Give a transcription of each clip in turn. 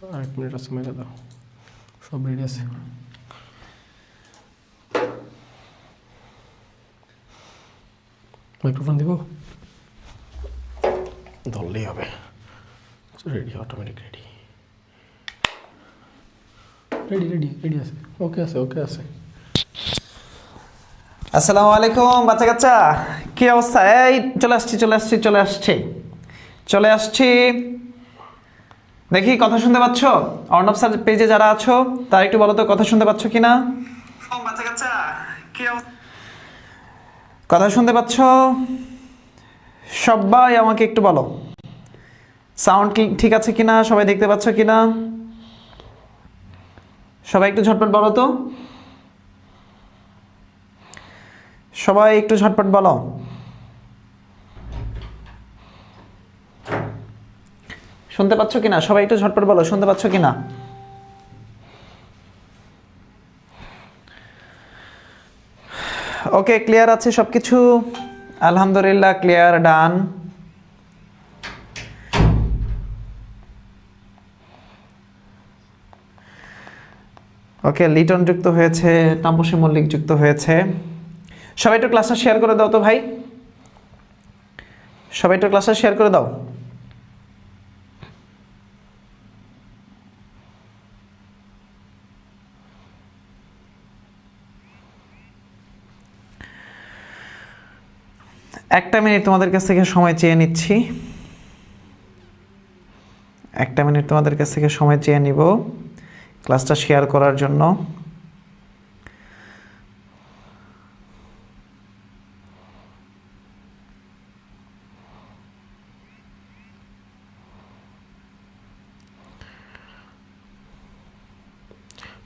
1 minute আছে, মেরে দাও। সব রেডি আছে। মাইক্রোফোন দিব, ধরলেই হবে। Ready, automatic ready, ready ready ready আছে। ওকে আছে, ওকে আছে। আসসালামু আলাইকুম বাচ্চা কাচ্চা, কি অবস্থা? এই চলে আসছি। দেখি কথা শুনতে পাচ্ছ? অর্ণব স্যার পেজে যারা আছো তারা একটু বলো তো কথা শুনতে পাচ্ছ কিনা? বাচ্চা কাচ্চা, কি অবস্থা? কথা শুনতে পাচ্ছ? সবাই আমাকে একটু বলো সাউন্ড ঠিক আছে কিনা, সবাই দেখতে পাচ্ছ কিনা? সবাই একটু ঝটপট বলো তো, সবাই একটু ঝটপট বলো। শুনতে পাচ্ছ কিনা? সবাই একটু ঝটপট বলো, শুনতে পাচ্ছ কিনা? ওকে, ক্লিয়ার আছে সবকিছু? আলহামদুলিল্লাহ, ক্লিয়ার, ডান। ওকে, লিটন যুক্ত হয়েছে, তাপসী মল্লিক যুক্ত হয়েছে। সবাই একটু ক্লাসটা শেয়ার করে দাও তো ভাই, সবাই একটু ক্লাসটা শেয়ার করে দাও। একটা মিনিট তোমাদের কাছ থেকে সময় চেয়ে নিচ্ছি, একটা মিনিট তোমাদের কাছ থেকে সময় চেয়ে নিব ক্লাসটা শেয়ার করার জন্য।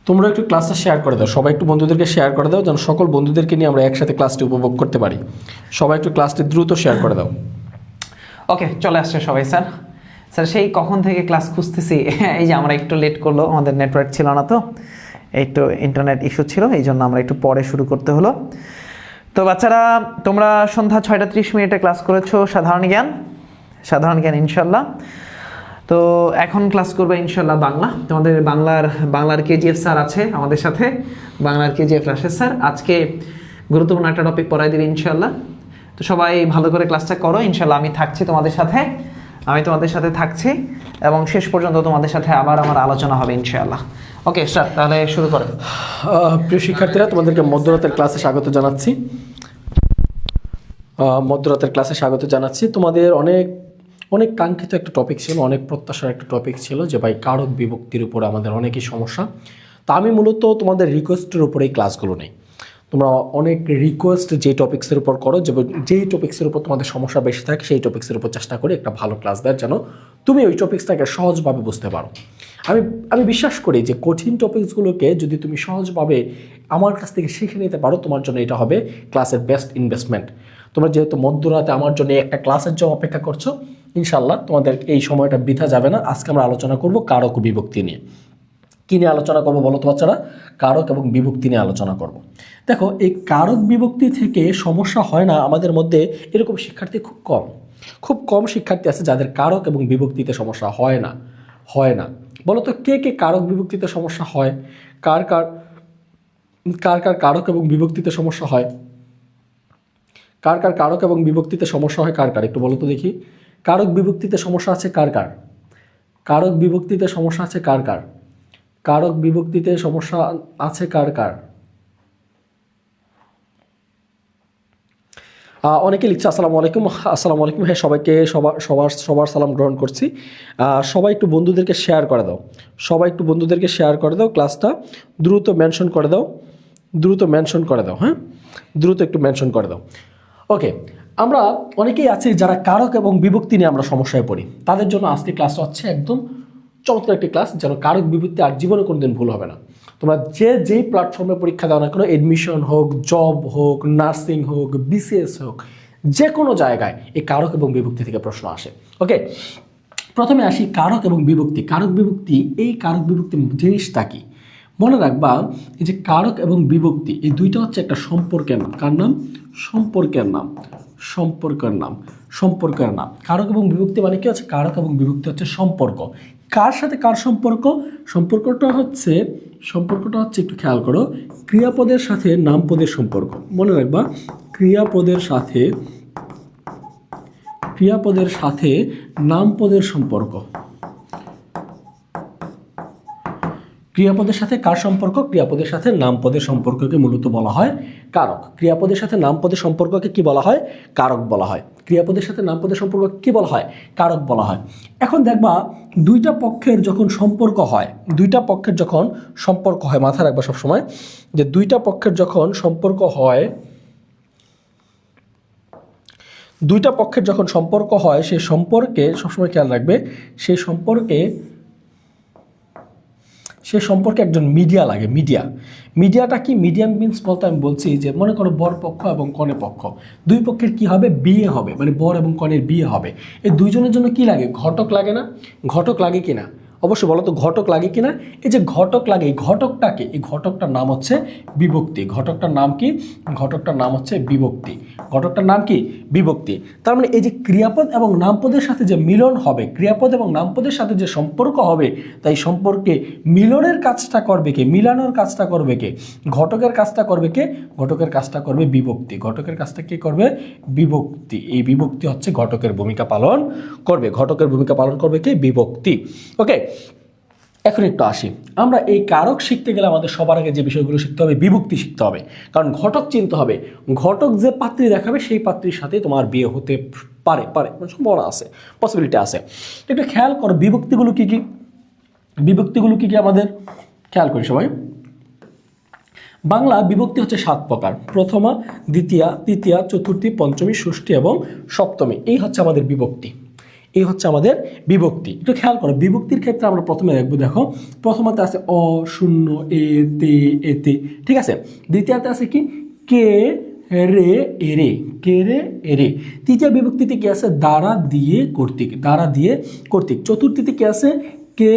তোমরা একটু ক্লাসটা শেয়ার করে দাও, সবাই একটু বন্ধুদেরকে শেয়ার করে দাও, যেন সকল বন্ধুদেরকে নিয়ে আমরা একসাথে ক্লাসটি উপভোগ করতে পারি। সবাই একটু ক্লাসটি দ্রুত শেয়ার করে দাও। ওকে, চলে আসছে সবাই। স্যার স্যার সেই কখন থেকে ক্লাস খুঁজতেছি, এই যে আমরা একটু লেট করলো, আমাদের নেটওয়ার্ক ছিল না, তো একটু ইন্টারনেট ইস্যু ছিল, এই জন্য আমরা একটু পরে শুরু করতে হলো। তো বাচ্চারা, তোমরা সন্ধ্যা 6টা 30 ক্লাস করেছো সাধারণ জ্ঞান ইনশাল্লাহ। তো এখন ক্লাস করবে ইনশাল্লাহ বাংলা। তোমাদের বাংলার কেজিএফ স্যার আছে আমাদের সাথে, বাংলার কেজিএফ রাশেদ স্যার আজকে গুরুত্বপূর্ণ একটা টপিক পড়াই দিবে ইনশাল্লাহ। তো সবাই ভালো করে ক্লাসটা করো ইনশাল্লাহ। আমি থাকছি তোমাদের সাথে থাকছি এবং শেষ পর্যন্ত তোমাদের সাথে আবার আমার আলোচনা হবে ইনশাল্লাহ। ওকে স্যার, তাহলে শুরু করেন। প্রিয় শিক্ষার্থীরা, তোমাদেরকে মধ্যরাতের ক্লাসে স্বাগত জানাচ্ছি। তোমাদের অনেক অনেক কাঙ্ক্ষিত একটা টপিক ছিল, অনেক প্রত্যাশার একটা টপিক ছিল যে ভাই কারক বিভক্তির উপর আমাদের অনেকই সমস্যা। তা আমি মূলত তোমাদের রিকোয়েস্টের উপরেই ক্লাসগুলো নেই। তোমরা অনেক রিকোয়েস্ট যে টপিক্সের উপর করো, যেই টপিক্সের উপর তোমাদের সমস্যা বেশি থাকে সেই টপিক্সের উপর চেষ্টা করি একটা ভালো ক্লাস দেওয়ার, যেন তুমি ওই টপিক্সটাকে সহজভাবে বুঝতে পারো। আমি বিশ্বাস করি যে কঠিন টপিকসগুলোকে যদি তুমি সহজভাবে আমার কাছ থেকে শিখে নিতে পারো, তোমার জন্য এটা হবে ক্লাসের বেস্ট ইনভেস্টমেন্ট। তোমরা যেহেতু মধ্যরাতে আমার জন্য একটা ক্লাসের জন্য অপেক্ষা করছো, ইনশাল্লাহ তোমাদের এই সময়টা বৃথা যাবে না। আজকে আমরা আলোচনা করব কারক ও বিভক্তি নিয়ে। কী নিয়ে আলোচনা করবো বলো তো বাচ্চারা? কারক এবং বিভক্তি নিয়ে আলোচনা করব। দেখো, এই কারক বিভক্তি থেকে সমস্যা হয় না আমাদের মধ্যে, এরকম শিক্ষার্থী খুব কম শিক্ষার্থী আছে যাদের কারক এবং বিভক্তিতে সমস্যা হয় না। বলো তো কে কে কারক বিভক্তিতে সমস্যা হয়? কার কারক এবং বিভক্তিতে সমস্যা হয়? কার কারক এবং বিভক্তিতে সমস্যা হয়? কার একটু বলো তো দেখি। কারক বিভক্তিতে সমস্যা আছে কার? কারক বিভক্তিতে সমস্যা আছে কার? কারক বিভক্তিতে সমস্যা আছে কার? অনেকে লিখছে আসসালামু আলাইকুম। হ্যাঁ, সবাইকে সবার সালাম গ্রহণ করছি। সবাই একটু বন্ধুদেরকে শেয়ার করে দাও, ক্লাসটা দ্রুত মেনশন করে দাও। হ্যাঁ, দ্রুত একটু মেনশন করে দাও। ওকে, আমরা অনেকেই আছি যারা কারক এবং বিভক্তি নিয়ে আমরা সমস্যায় পড়ি। তাদের জন্য আজকে ক্লাসটা হচ্ছে একদম চমৎকার একটি ক্লাস, যেন কারক বিভক্তি আর জীবনে কোনোদিন ভুল হবে না। তোমরা যেই প্ল্যাটফর্মে পরীক্ষা দাও না কেন, এডমিশন হোক, জব হোক, নার্সিং হোক, বিসিএস হোক, যে কোনো জায়গায় এই কারক এবং বিভক্তি থেকে প্রশ্ন আসে। ওকে, প্রথমে আসি কারক এবং বিভক্তি। কারক বিভক্তি জিনিসটা কি মনে রাখবা। এই যে কারক এবং বিভক্তি, এই দুইটা হচ্ছে একটা সম্পর্কের নাম। কার নাম? সম্পর্কের নাম। কারক এবং বিভক্তি মানে কি হচ্ছে? কারক এবং বিভক্তি হচ্ছে সম্পর্ক। কার সাথে কার সম্পর্ক? সম্পর্কটা হচ্ছে একটু খেয়াল করো, ক্রিয়াপদের সাথে নামপদের সম্পর্ক। মনে রাখবা, ক্রিয়াপদের সাথে নামপদের সম্পর্ক। ক্রিয়াপদের সাথে কার সম্পর্ক? ক্রিয়াপদের সাথে নামপদের সম্পর্ককে মূলত বলা হয় কারক। ক্রিয়াপদের সাথে নামপদের সম্পর্ককে কি বলা হয়? কারক বলা হয়। ক্রিয়াপদের সাথে নামপদের সম্পর্ককে কি বলা হয়? কারক বলা হয়। এখন দেখবা দুইটা পক্ষের যখন সম্পর্ক হয়, মাথায় রাখবা সবসময় যে দুইটা পক্ষের যখন সম্পর্ক হয়, সেই সম্পর্কে সবসময় খেয়াল রাখবে, সেই সম্পর্কে একজন মিডিয়া লাগে। মিডিয়াটা কি? মিডিয়াম মিন্স বলতে আমি বলছি যে মনে করো বর পক্ষ এবং কনে পক্ষ, দুই পক্ষের কি হবে? বিয়ে হবে, মানে বর এবং কনের বিয়ে হবে। এই দুইজনের জন্য কি লাগে? ঘটক লাগে না? ঘটক লাগে কিনা? অবশ্যই বলো তো, ঘটক লাগে কিনা? এই যে ঘটক লাগে, এই ঘটকটাকে, এই ঘটকটার নাম হচ্ছে বিভক্তি। ঘটকটার নাম কি? ঘটকটার নাম হচ্ছে বিভক্তি। ঘটকটার নাম কি? বিভক্তি। তার মানে এই যে ক্রিয়াপদ এবং নামপদের সাথে যে মিলন হবে, ক্রিয়াপদ এবং নামপদের সাথে যে সম্পর্ক হবে, তাই সম্পর্কে মিলনের কাজটা করবে কে? মিলানোর কাজটা করবে কে? ঘটকের কাজটা করবে কে? ঘটকের কাজটা করবে বিভক্তি। ঘটকের কাজটা কি করবে? বিভক্তি। এই বিভক্তি হচ্ছে ঘটকের ভূমিকা পালন করবে। ঘটকের ভূমিকা পালন করবে কে? বিভক্তি। ওকে, এখন একটু আসি, আমরা এই কারক শিখতে গেলে আমাদের সবার আগে যে বিষয়গুলো শিখতে হবে, বিভক্তি শিখতে হবে। কারণ ঘটক চিনতে হবে, ঘটক যে পাত্রী দেখাবে সেই পাত্রীর সাথে তোমার বিয়ে হতে পারে, মানে সম্ভাবনা আছে, পসিবিলিটি আছে। একটু খেয়াল করো বিভক্তিগুলো কি কি আমাদের খেয়াল করি সবাই। বাংলা বিভক্তি হচ্ছে 7 প্রকার: প্রথমা, দ্বিতীয়া, তৃতীয়া, চতুর্থী, পঞ্চমী, ষষ্ঠী এবং সপ্তমী। এই হচ্ছে আমাদের বিভক্তি। একটু খেয়াল করো, বিভক্তির ক্ষেত্রে আমরা প্রথমে দেখবো, দেখো প্রথমতে আছে অ, শূন্য, এ, তে, এতে, ঠিক আছে। দ্বিতীয়তে আছে কি? কে, রে, এরে, কে, রে, এরে। তৃতীয় বিভক্তিতে কি আছে? দ্বারা, দিয়ে, কর্তৃক। চতুর্থীতে কি আছে? কে,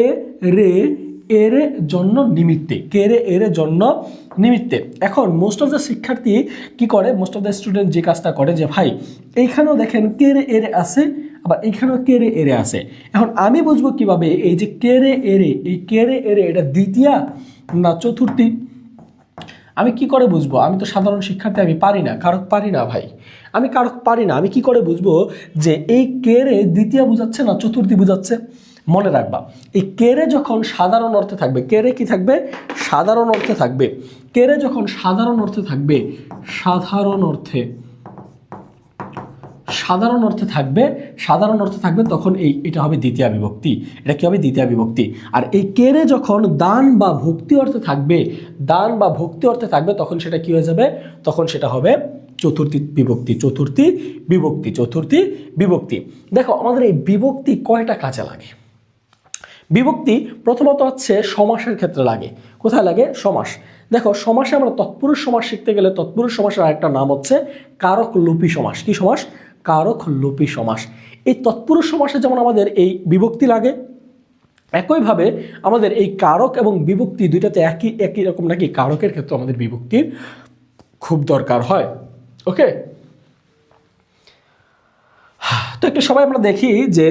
রে, এর জন্য, নিমিত্তে। কে, রে, এর জন্য, নিমিত্তে। এখন মোস্ট অফ দ্য শিক্ষার্থী কি করে? মোস্ট অফ দ্য স্টুডেন্ট যে কাজটা করে যে ভাই এইখানেও দেখেন কে, রে, এর আছে, আবার এইখানেও কে, রে, এরে আছে। এখন আমি বুঝবো কিভাবে এই যে কে, রে, এরে, এই কে, রে, এরে এটা দ্বিতীয়া না চতুর্থী? আমি কি করে বুঝবো? আমি তো সাধারণ শিক্ষার্থী, আমি পারি না, কারক পারি না ভাই, আমি কারক পারি না। আমি কি করে বুঝবো যে এই কে, রে দ্বিতীয়া বুঝাচ্ছে না চতুর্থী বুঝাচ্ছে? মনে রাখবা, এই কেরে যখন সাধারণ অর্থে থাকবে, কেরে কি থাকবে? সাধারণ অর্থে থাকবে। কেরে যখন সাধারণ অর্থে থাকবে, সাধারণ অর্থে থাকবে তখন এটা হবে দ্বিতীয় বিভক্তি। এটা কি হবে? দ্বিতীয় বিভক্তি। আর এই কেরে যখন দান বা ভক্তি অর্থে থাকবে, তখন সেটা কি হয়ে যাবে? তখন সেটা হবে চতুর্থী বিভক্তি। দেখো আমাদের এই বিভক্তি কয়টা কাজে লাগে? বিভক্তি প্রথমত হচ্ছে সমাসের ক্ষেত্রে লাগে। কোথায় লাগে? সমাস। দেখো সমাসে আমরা তৎপুরুষ সমাস শিখতে গেলে তৎপুরুষ সমাসের আরেকটা নাম হচ্ছে কারক লোপী সমাস। কি সমাস? কারক লোপী সমাস। এই তৎপুরুষ সমাসে যেমন আমাদের এই বিভক্তি লাগে, একইভাবে আমাদের এই কারক এবং বিভক্তি দুইটাতে একই রকম নাকি? কারকের ক্ষেত্রে আমাদের বিভক্তির খুব দরকার হয়। ওকে, তো একটু সবাই আমরা দেখি যে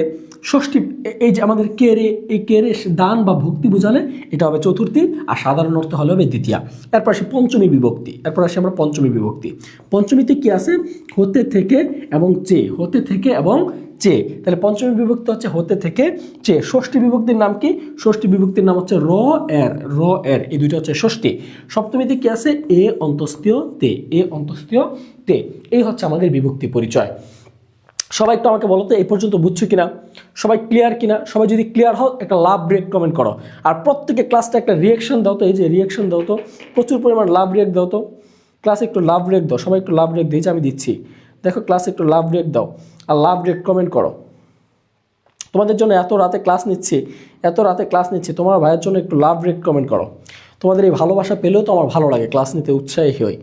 ষষ্ঠী, এই যে আমাদের কেরে, এই কেরে দান বা ভক্তি বোঝালে এটা হবে চতুর্থী, আর সাধারণ অর্থ হলে হবে দ্বিতীয়া। এরপর আসি পঞ্চমী বিভক্তি। পঞ্চমীতে কি আছে? হতে থেকে এবং চে। তাহলে পঞ্চমী বিভক্তি হচ্ছে হতে থেকে চে। ষষ্ঠী বিভক্তির নাম কি? ষষ্ঠী বিভক্তির নাম হচ্ছে র এর, এই দুইটা হচ্ছে ষষ্ঠী। সপ্তমীতে কি আছে? এ অন্তস্থীয় তে। এই হচ্ছে আমাদের বিভক্তি পরিচয়। সবাই একটু আমাকে বলো তো এই পর্যন্ত বুঝছো কিনা, সবাই ক্লিয়ার কিনা? সবাই যদি ক্লিয়ার হও একটা লাভ রিয়েক্ট কমেন্ট করো, আর প্রত্যেকে ক্লাসটা একটা রিয়েকশন দাও তো। এই যে রিয়েকশন দাও তো, প্রচুর পরিমাণ লাভ রিয়েক্ট দাও তো। ক্লাসে একটু লাভ রিয়েক্ট দাও, সবাই একটু লাভ রিয়েক্ট দিয়েছে, আমি দিচ্ছি। দেখো ক্লাসে একটু লাভ রিয়েক্ট দাও আর লাভ রিয়েক্ট কমেন্ট করো। তোমাদের জন্য এত রাতে ক্লাস নিচ্ছি, তোমার ভাইয়ের জন্য একটু লাভ রিয়েক্ট কমেন্ট করো। তোমাদের এই ভালোবাসা পেলেও তো আমার ভালো লাগে, ক্লাস নিতে উৎসাহী হই।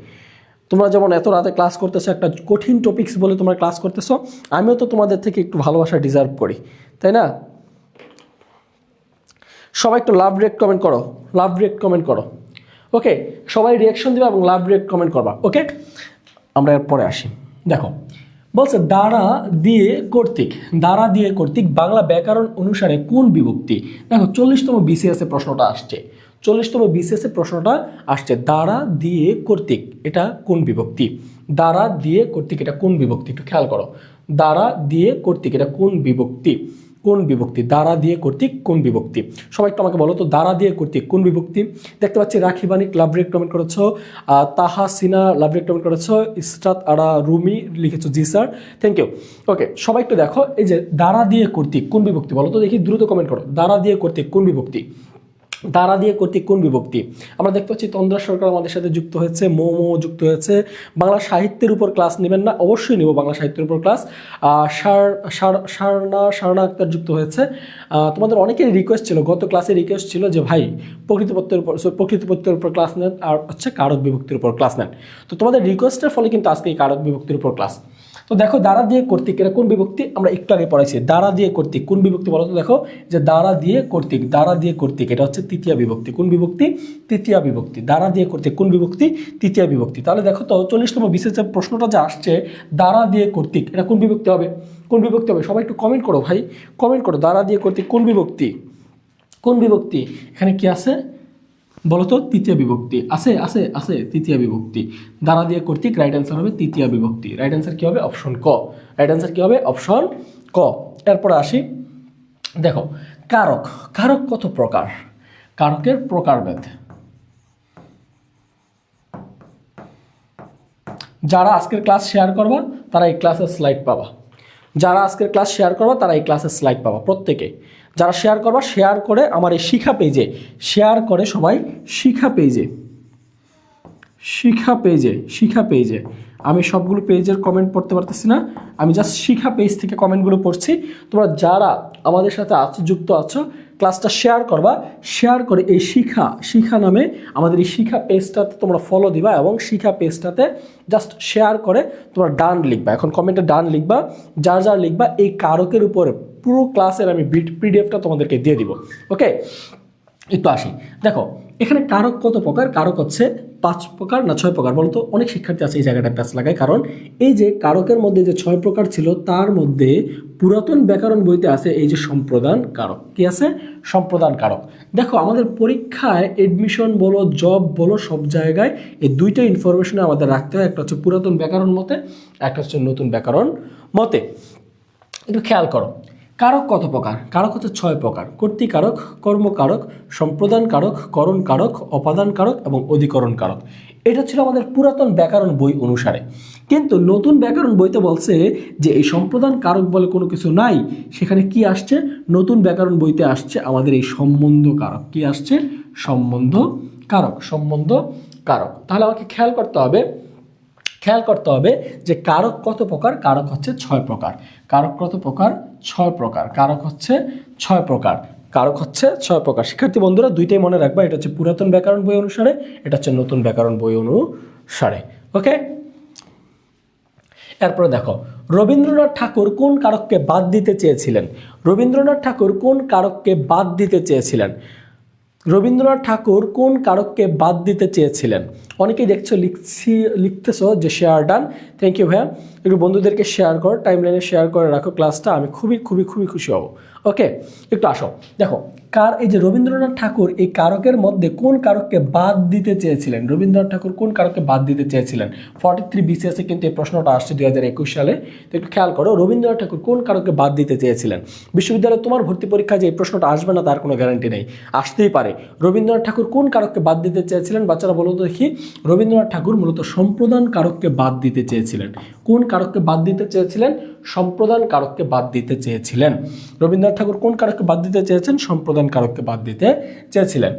তোমরা যেমন এত রাতে ক্লাস করতেছো, একটা কঠিন টপিকস বলে তোমরা ক্লাস করতেছো, আমিও তো তোমাদের থেকে একটু ভালোবাসা ডিজার্ভ করি, তাই না? সবাই একটু লাভ রিয়েক্ট কমেন্ট করো। ওকে, সবাই রিয়াকশন দিবা এবং লাভ রিয়েক্ট কমেন্ট করবা। ওকে, আমরা এরপরে আসি। দেখো বলছে দ্বারা দিয়ে কর্তৃক, দ্বারা দিয়ে কর্তৃক বাংলা ব্যাকরণ অনুসারে কোন বিভক্তি? দেখো 40তম BCS এ প্রশ্নটা আসছে, 40তম BCS এ প্রশ্নটা আসছে দ্বারা দিয়ে কর্তৃক এটা কোন বিভক্তি? দ্বারা দিয়ে কর্তৃক এটা কোন বিভক্তি? একটু খেয়াল করো, দ্বারা দিয়ে কর্তৃক এটা কোন বিভক্তি? কোন বিভক্তি? দ্বারা দিয়ে কর্তৃক কোন বিভক্তি? সবাই একটু আমাকে বলো তো, দ্বারা দিয়ে কর্তৃক কোন বিভক্তি? দেখতে পাচ্ছি রাখিবাণী লাভলি কমেন্ট করেছো, তাহাসিনা লাভলি কমেন্ট করেছো, ইসরাত আরা রুমি লিখেছো ji sir, thank you. Okay, সবাই একটু দেখো এই যে দ্বারা দিয়ে কর্তৃক কোন বিভক্তি বলো তো দেখি, দ্রুত কমেন্ট করো। দ্বারা দিয়ে কর্তৃক কোন বিভক্তি? দ্বারা দিয়ে কর্তৃক কোন বিভক্তি? আমরা দেখতে পাচ্ছি তন্দ্রা সরকার আমাদের সাথে যুক্ত হয়েছে, মোমো যুক্ত হয়েছে। বাংলা সাহিত্যের উপর ক্লাস নেবেন না? অবশ্যই নেব বাংলা সাহিত্যের উপর ক্লাস। শারনা আক্তার যুক্ত হয়েছে। তোমাদের অনেকেরই রিকোয়েস্ট ছিল, গত ক্লাসে রিকোয়েস্ট ছিল যে ভাই প্রকৃতিপত্রের উপর ক্লাস নেন আর হচ্ছে কারক বিভক্তির উপর ক্লাস নেন। তো তোমাদের রিকোয়েস্টের ফলে কিন্তু আজকে এই কারক বিভক্তির উপর ক্লাস। তো দেখো দ্বারা দিয়ে কর্তৃক এটা কোন বিভক্তি? আমরা একটু আগে পড়াইছি। দ্বারা দিয়ে কর্তৃক কোন বিভক্তি বলো তো? দেখো যে দ্বারা দিয়ে কর্তৃক, দ্বারা দিয়ে কর্তৃক এটা হচ্ছে তৃতীয়া বিভক্তি। কোন বিভক্তি? তৃতীয়া বিভক্তি। দ্বারা দিয়ে কর্তৃক কোন বিভক্তি? তৃতীয়া বিভক্তি। তাহলে দেখো তো 40তম BCS এর প্রশ্নটা যে আসছে দ্বারা দিয়ে কর্তৃক এটা কোন বিভক্তি হবে? কোন বিভক্তি হবে? সবাই একটু কমেন্ট করো ভাই, কমেন্ট করো। দ্বারা দিয়ে কর্তৃক কোন বিভক্তি? কোন বিভক্তি? এখানে কি আছে বলো তো? তৃতীয় বিভক্তি। আছে আছে আছে, তৃতীয় বিভক্তি। দ্বারা দিয়ে কর্তৃক রাইট অ্যান্সার হবে তৃতীয় বিভক্তি। রাইট অ্যান্সার কি হবে? অপশন ক। রাইট অ্যান্সার কি হবে? অপশন ক। এরপরে আসি, দেখো কারক। কারক কত প্রকার? কারকের প্রকারভেদ। যারা আজকের ক্লাস শেয়ার করবা তারা এই ক্লাসের স্লাইড পাবা। যারা আজকের ক্লাস শেয়ার করবা তারা এই ক্লাসের স্লাইড পাবা প্রত্যেকে। যারা শেয়ার করবা, শেয়ার করে আমার এই শিখা পেজে শেয়ার করে সবাই, শিখা পেজে, শিখা পেজে, শিখা পেজে। আমি সবগুলো পেজের কমেন্ট পড়তে পারতেছি না, আমি জাস্ট শিখা পেজ থেকে কমেন্টগুলো পড়ছি। তোমরা যারা আমাদের সাথে আছো, যুক্ত আছো, ক্লাসটা শেয়ার করবা। শেয়ার করে এই শিখা নামে আমাদের এই শিখা পেজটাতে তোমরা ফলো দিবা এবং শিখা পেজটাতে জাস্ট শেয়ার করে তোমরা ডান লিখবা। এখন কমেন্টে ডান লিখবা, যার যার লিখবা এই কারকের উপরে পুরো ক্লাসের আমি পিডিএফটা তোমাদেরকে দিয়ে দিব। ওকে, একটু আসি। দেখো এখানে কারক কত প্রকার? কারক হচ্ছে 5 প্রকার না 6 প্রকার বলতো? অনেক শিক্ষার্থী আছে এই জায়গাটা প্যাচ লাগায়, কারণ এই যে কারকের মধ্যে যে 6 প্রকার ছিল তার মধ্যে পুরাতন ব্যাকরণ বইতে আছে এই যে সম্প্রদান কারক। কি আছে? সম্প্রদান কারক। দেখো আমাদের পরীক্ষায় এডমিশন বলো, জব বলো, সব জায়গায় এই দুইটা ইনফরমেশন আমাদের রাখতে হয়। একটা হচ্ছে পুরাতন ব্যাকরণ মতে, একটা হচ্ছে নতুন ব্যাকরণ মতে। একটু খেয়াল করো, কারক কত প্রকার? কারক হচ্ছে 6 প্রকার। কর্তৃকারক, কর্মকারক, সম্প্রদান কারক, করণ কারক, অপাদান কারক এবং অধিকরণ কারক। এটা ছিল আমাদের পুরাতন ব্যাকরণ বই অনুসারে। কিন্তু নতুন ব্যাকরণ বইতে বলছে যে এই সম্প্রদান কারক বলে কোনো কিছু নাই। সেখানে কি আসছে? নতুন ব্যাকরণ বইতে আসছে আমাদের এই সম্বন্ধ কারক। কি আসছে? সম্বন্ধ কারক, সম্বন্ধ কারক। তাহলে আমাকে খেয়াল করতে হবে যে কারক কত প্রকার? কারক হচ্ছে 6 প্রকার। কারক কত প্রকার? 6 প্রকার। কারক হচ্ছে 6 প্রকার। কারক হচ্ছে 6 প্রকার। শিক্ষার্থী বন্ধুরা দুইটাই মনে রাখবা, এটা হচ্ছে পুরাতন ব্যাকরণ বই অনুসারে, এটা হচ্ছে নতুন ব্যাকরণ বই অনুসারে। ওকে, এরপরে দেখো রবীন্দ্রনাথ ঠাকুর কোন কারককে বাদ দিতে চেয়েছিলেন? রবীন্দ্রনাথ ঠাকুর কোন কারককে বাদ দিতে চেয়েছিলেন? রবীন্দ্রনাথ ঠাকুর কোন কারককে বাদ দিতে চেয়েছিলেন? অনেকেই দেখছো লিখতেছো যে শেয়ার ডান, থ্যাংক ইউ ভাইয়া। একটু বন্ধুদেরকে শেয়ার করো, টাইমলাইনে শেয়ার করে রাখো ক্লাসটা, আমি খুবই খুবই খুবই খুশি হব। ওকে, একটু আসো। দেখো এই যে রবীন্দ্রনাথ ঠাকুর এই কারকের মধ্যে কোন কারককে বাদ দিতে চেয়েছিলেন? রবীন্দ্রনাথ ঠাকুর কোন কারককে বাদ দিতে চেয়েছিলেন? 43 BCS কিন্তু এই প্রশ্নটা আসছে 2021 সালে। তো একটু খেয়াল করো, রবীন্দ্রনাথ ঠাকুর কোন কারককে বাদ দিতে চেয়েছিলেন? বিশ্ববিদ্যালয়ে তোমার ভর্তি পরীক্ষায় যে এই প্রশ্নটা আসবে না তার কোনো গ্যারান্টি নেই, আসতেই পারে। রবীন্দ্রনাথ ঠাকুর কোন কারককে বাদ দিতে চেয়েছিলেন? বাচ্চারা বলো তো দেখি। রবীন্দ্রনাথ ঠাকুর মূলত সম্প্রদান কারককে বাদ দিতে চেয়েছিলেন। কোন কারককে বাদ দিতে চেয়েছিলেন? সম্প্রদান কারককে বাদ দিতে চেয়েছিলেন। রবীন্দ্রনাথ ঠাকুর কোন কারককে বাদ দিতে চেয়েছেন? সম্প্রদান কারককে বাদ দিতে চেয়েছিলেন।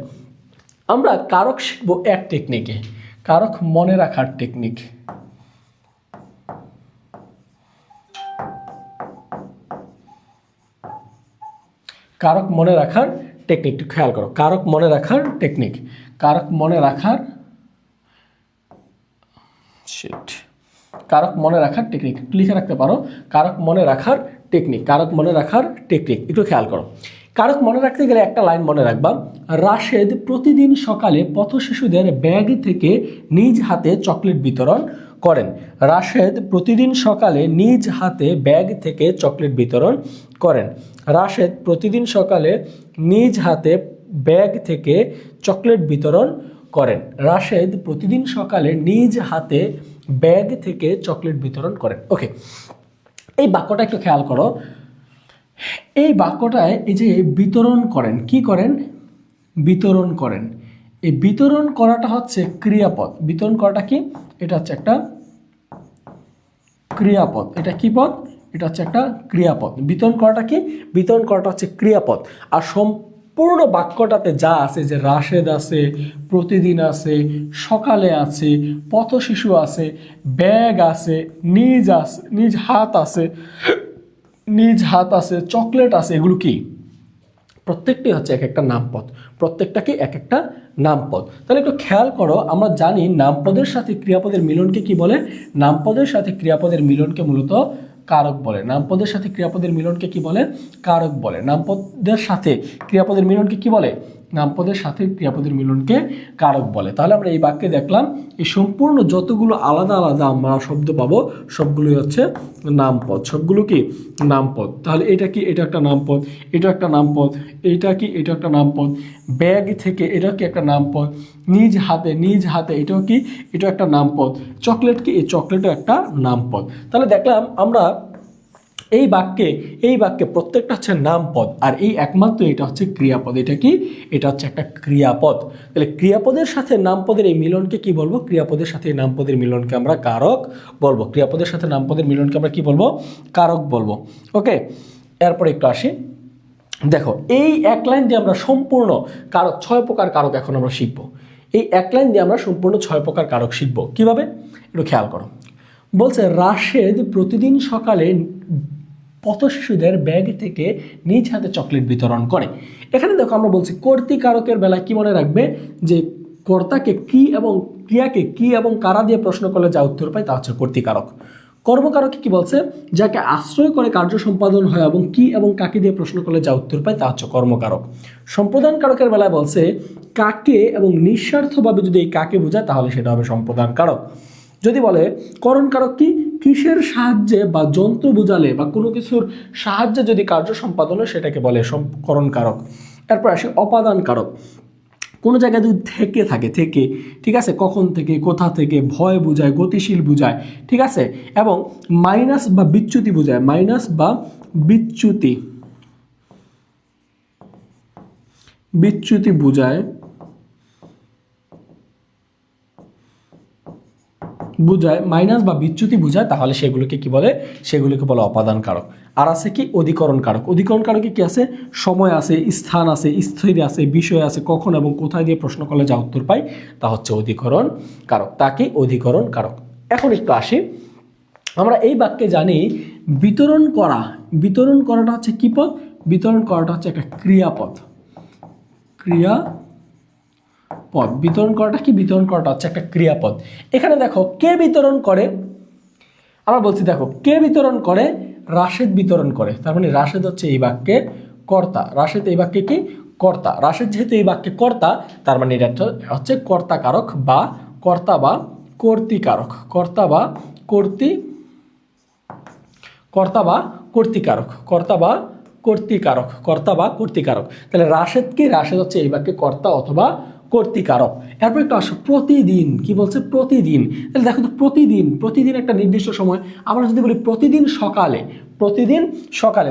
আমরা কারক শিখবো এক টেকনিকে, কারক মনে রাখার টেকনিক। কারক মনে রাখার টেকনিক একটু খেয়াল করো। কারক মনে রাখার টেকনিক, কারক মনে রাখার কারক মনে রাখার টেকনিক লিখে রাখতে পারো। কারক মনে রাখার টেকনিক, কারক মনে রাখার টেকনিক একটু খেয়াল করো। কারক মনে রাখতে গেলে একটা লাইন মনে রাখবা, রাশেদ প্রতিদিন সকালে পথ শিশুদের ব্যাগ থেকে নিজ হাতে চকলেট বিতরণ করেন। রাশেদ প্রতিদিন সকালে নিজ হাতে ব্যাগ থেকে চকলেট বিতরণ করেন। রাশেদ প্রতিদিন সকালে নিজ হাতে ব্যাগ থেকে চকলেট বিতরণ করেন। রাশেদ প্রতিদিন সকালে নিজ হাতে ব্যাগ থেকে চকলেট বিতরণ করেন। ওকে, এই বাক্যটা একটু খেয়াল করো। এই বাক্যটায় এই যে বিতরণ করেন, কি করেন? বিতরণ করেন। এই বিতরণ করাটা হচ্ছে ক্রিয়াপদ। বিতরণ করাটা কি? এটা হচ্ছে একটা ক্রিয়াপদ। এটা কি পদ? এটা হচ্ছে একটা ক্রিয়াপদ। বিতরণ করাটা কি? বিতরণ করাটা হচ্ছে ক্রিয়াপদ। আর সম্পূর্ণ বাক্যটাতে যা আছে, যে রাশেদ আছে, প্রতিদিন আছে, সকালে আছে, পথশিশু আছে, ব্যাগ আছে, নিজ হাত আছে, চকলেট আছে, এগুলো কি? প্রত্যেকটি হচ্ছে এক একটা নামপদ। প্রত্যেকটা কি? এক একটা নামপদ। তাহলে একটু খেয়াল করো, আমরা জানি নামপদের সাথে ক্রিয়াপদের মিলনকে কি বলে? নামপদের সাথে ক্রিয়াপদের মিলনকে মূলত কারক বলে। নামপদের সাথে ক্রিয়াপদের মিলনকে কি বলে? কারক বলে। নামপদের সাথে ক্রিয়াপদের মিলনকে কি বলে? নামপদের সাথে ক্রিয়াপদের মিলনকে কারক বলে। তাহলে আমরা এই বাক্যে দেখলাম এই সম্পূর্ণ যতগুলো আলাদা আলাদা আমরা শব্দ পাবো সবগুলোই হচ্ছে নামপদ। সবগুলো কি? নামপদ। তাহলে এটা কি? এটা একটা নামপদ। এটা একটা নামপদ। এইটা কি? এটা একটা নামপদ। ব্যাগ থেকে, এটা কি? একটা নামপদ। নিজ হাতে, এটাও কি? এটা একটা নামপদ। চকলেট কি? এই চকলেটও একটা নামপদ। তাহলে দেখলাম আমরা এই বাক্যে প্রত্যেকটা হচ্ছে নামপদ, আর এই একমাত্র এটা হচ্ছে ক্রিয়াপদ। এটা কি? এটা হচ্ছে একটা ক্রিয়াপদ। তাহলে ক্রিয়াপদের সাথে নামপদের এই মিলনকে কি বলবো? ক্রিয়াপদের সাথে নামপদের মিলনকে আমরা কারক বলবো। ক্রিয়াপদের সাথে নামপদের মিলনকে আমরা কি বলবো? কারক বলবো। ওকে, এরপর একটু আসি। দেখো, এই এক লাইন দিয়ে আমরা সম্পূর্ণ কারক, 6 প্রকার কারক এখন আমরা শিখবো। এই এক লাইন দিয়ে আমরা সম্পূর্ণ 6 প্রকার কারক শিখবো। কিভাবে? একটু খেয়াল করো। বলছে রাশেদ প্রতিদিন সকালে পথশিশুদের ব্যাগ থেকে নিজ হাতে চকলেট বিতরণ করে। এখানে দেখো, আমরা বলছি কর্তৃকারকের বেলায় কি মনে রাখবে? যে কর্তাকে কি এবং ক্রিয়াকে কি এবং কারা দিয়ে প্রশ্ন করলে যা উত্তর পায় তা হচ্ছে কর্তৃকারক। কর্মকারকে কি বলছে? যাকে আশ্রয় করে কার্য সম্পাদন হয় এবং কি এবং কাকে দিয়ে প্রশ্ন করলে যা উত্তর পায় তা হচ্ছে কর্মকারক। সম্প্রদান কারকের বেলায় বলছে কাকে এবং নিঃস্বার্থভাবে যদি এই কাকে বোঝায় তাহলে সেটা হবে সম্প্রদান কারক। যদি বলে করণ কারক কি? কিসের সাহায্যে বা যন্ত্র বোঝালে বা কোনো কিছুর সাহায্যে যদি কার্য সম্পাদন হয় সেটাকে বলে করণ কারক। এরপর আসি অপাদান কারক। কোনো জায়গায় যদি থেকে থাকে, থেকে, ঠিক আছে, কখন থেকে, কোথা থেকে, ভয় বোঝায়, গতিশীল বোঝায়, ঠিক আছে, এবং মাইনাস বা বিচ্যুতি বোঝায়। মাইনাস বা বিচ্যুতি বোঝায়, মাইনাস বা বিচ্যুতি বোঝায়, তাহলে সেগুলোকে কি বলে? সেগুলোকে বলে অপাদান কারক। আর আছে কি? অধিকরণ কারক। অধিকরণ কারকে কি আছে? সময় আছে, স্থান আছে, স্থির আছে, বিষয় আছে, কখন এবং কোথায় দিয়ে প্রশ্ন করলে যা উত্তর পাই তা হচ্ছে অধিকরণ কারক। তা কি? অধিকরণ কারক। এখন একটু আসি, আমরা এই বাক্যে জানি বিতরণ করাটা হচ্ছে কি পদ? বিতরণ করাটা হচ্ছে একটা ক্রিয়াপদ। বিতরণ করাটা কি? বিতরণ করাটা হচ্ছে একটা ক্রিয়াপদ। এখানে দেখো, কে বিতরণ করে? আমরা বলছি দেখো, কে বিতরণ করে? রাশেদ বিতরণ করে। তার মানে রাশেদ হচ্ছে এই বাক্যের কর্তা। রাশেদ এই বাক্যে কি? কর্তা। রাশেদ যেহেতু এই বাক্যে কর্তা, তার মানে এটা হচ্ছে কর্তা কারক বা কর্তা বা কর্তৃকারক। কর্তা বা কর্তৃকারক। তাহলে রাশেদ কি? রাশেদ হচ্ছে এই বাক্যে কর্তা অথবা কর্তৃকারক। এরপর একটু আসো, প্রতিদিন। কি বলছে? প্রতিদিন। তাহলে দেখো তো, প্রতিদিন একটা নির্দিষ্ট সময়। আমরা যদি বলি প্রতিদিন সকালে,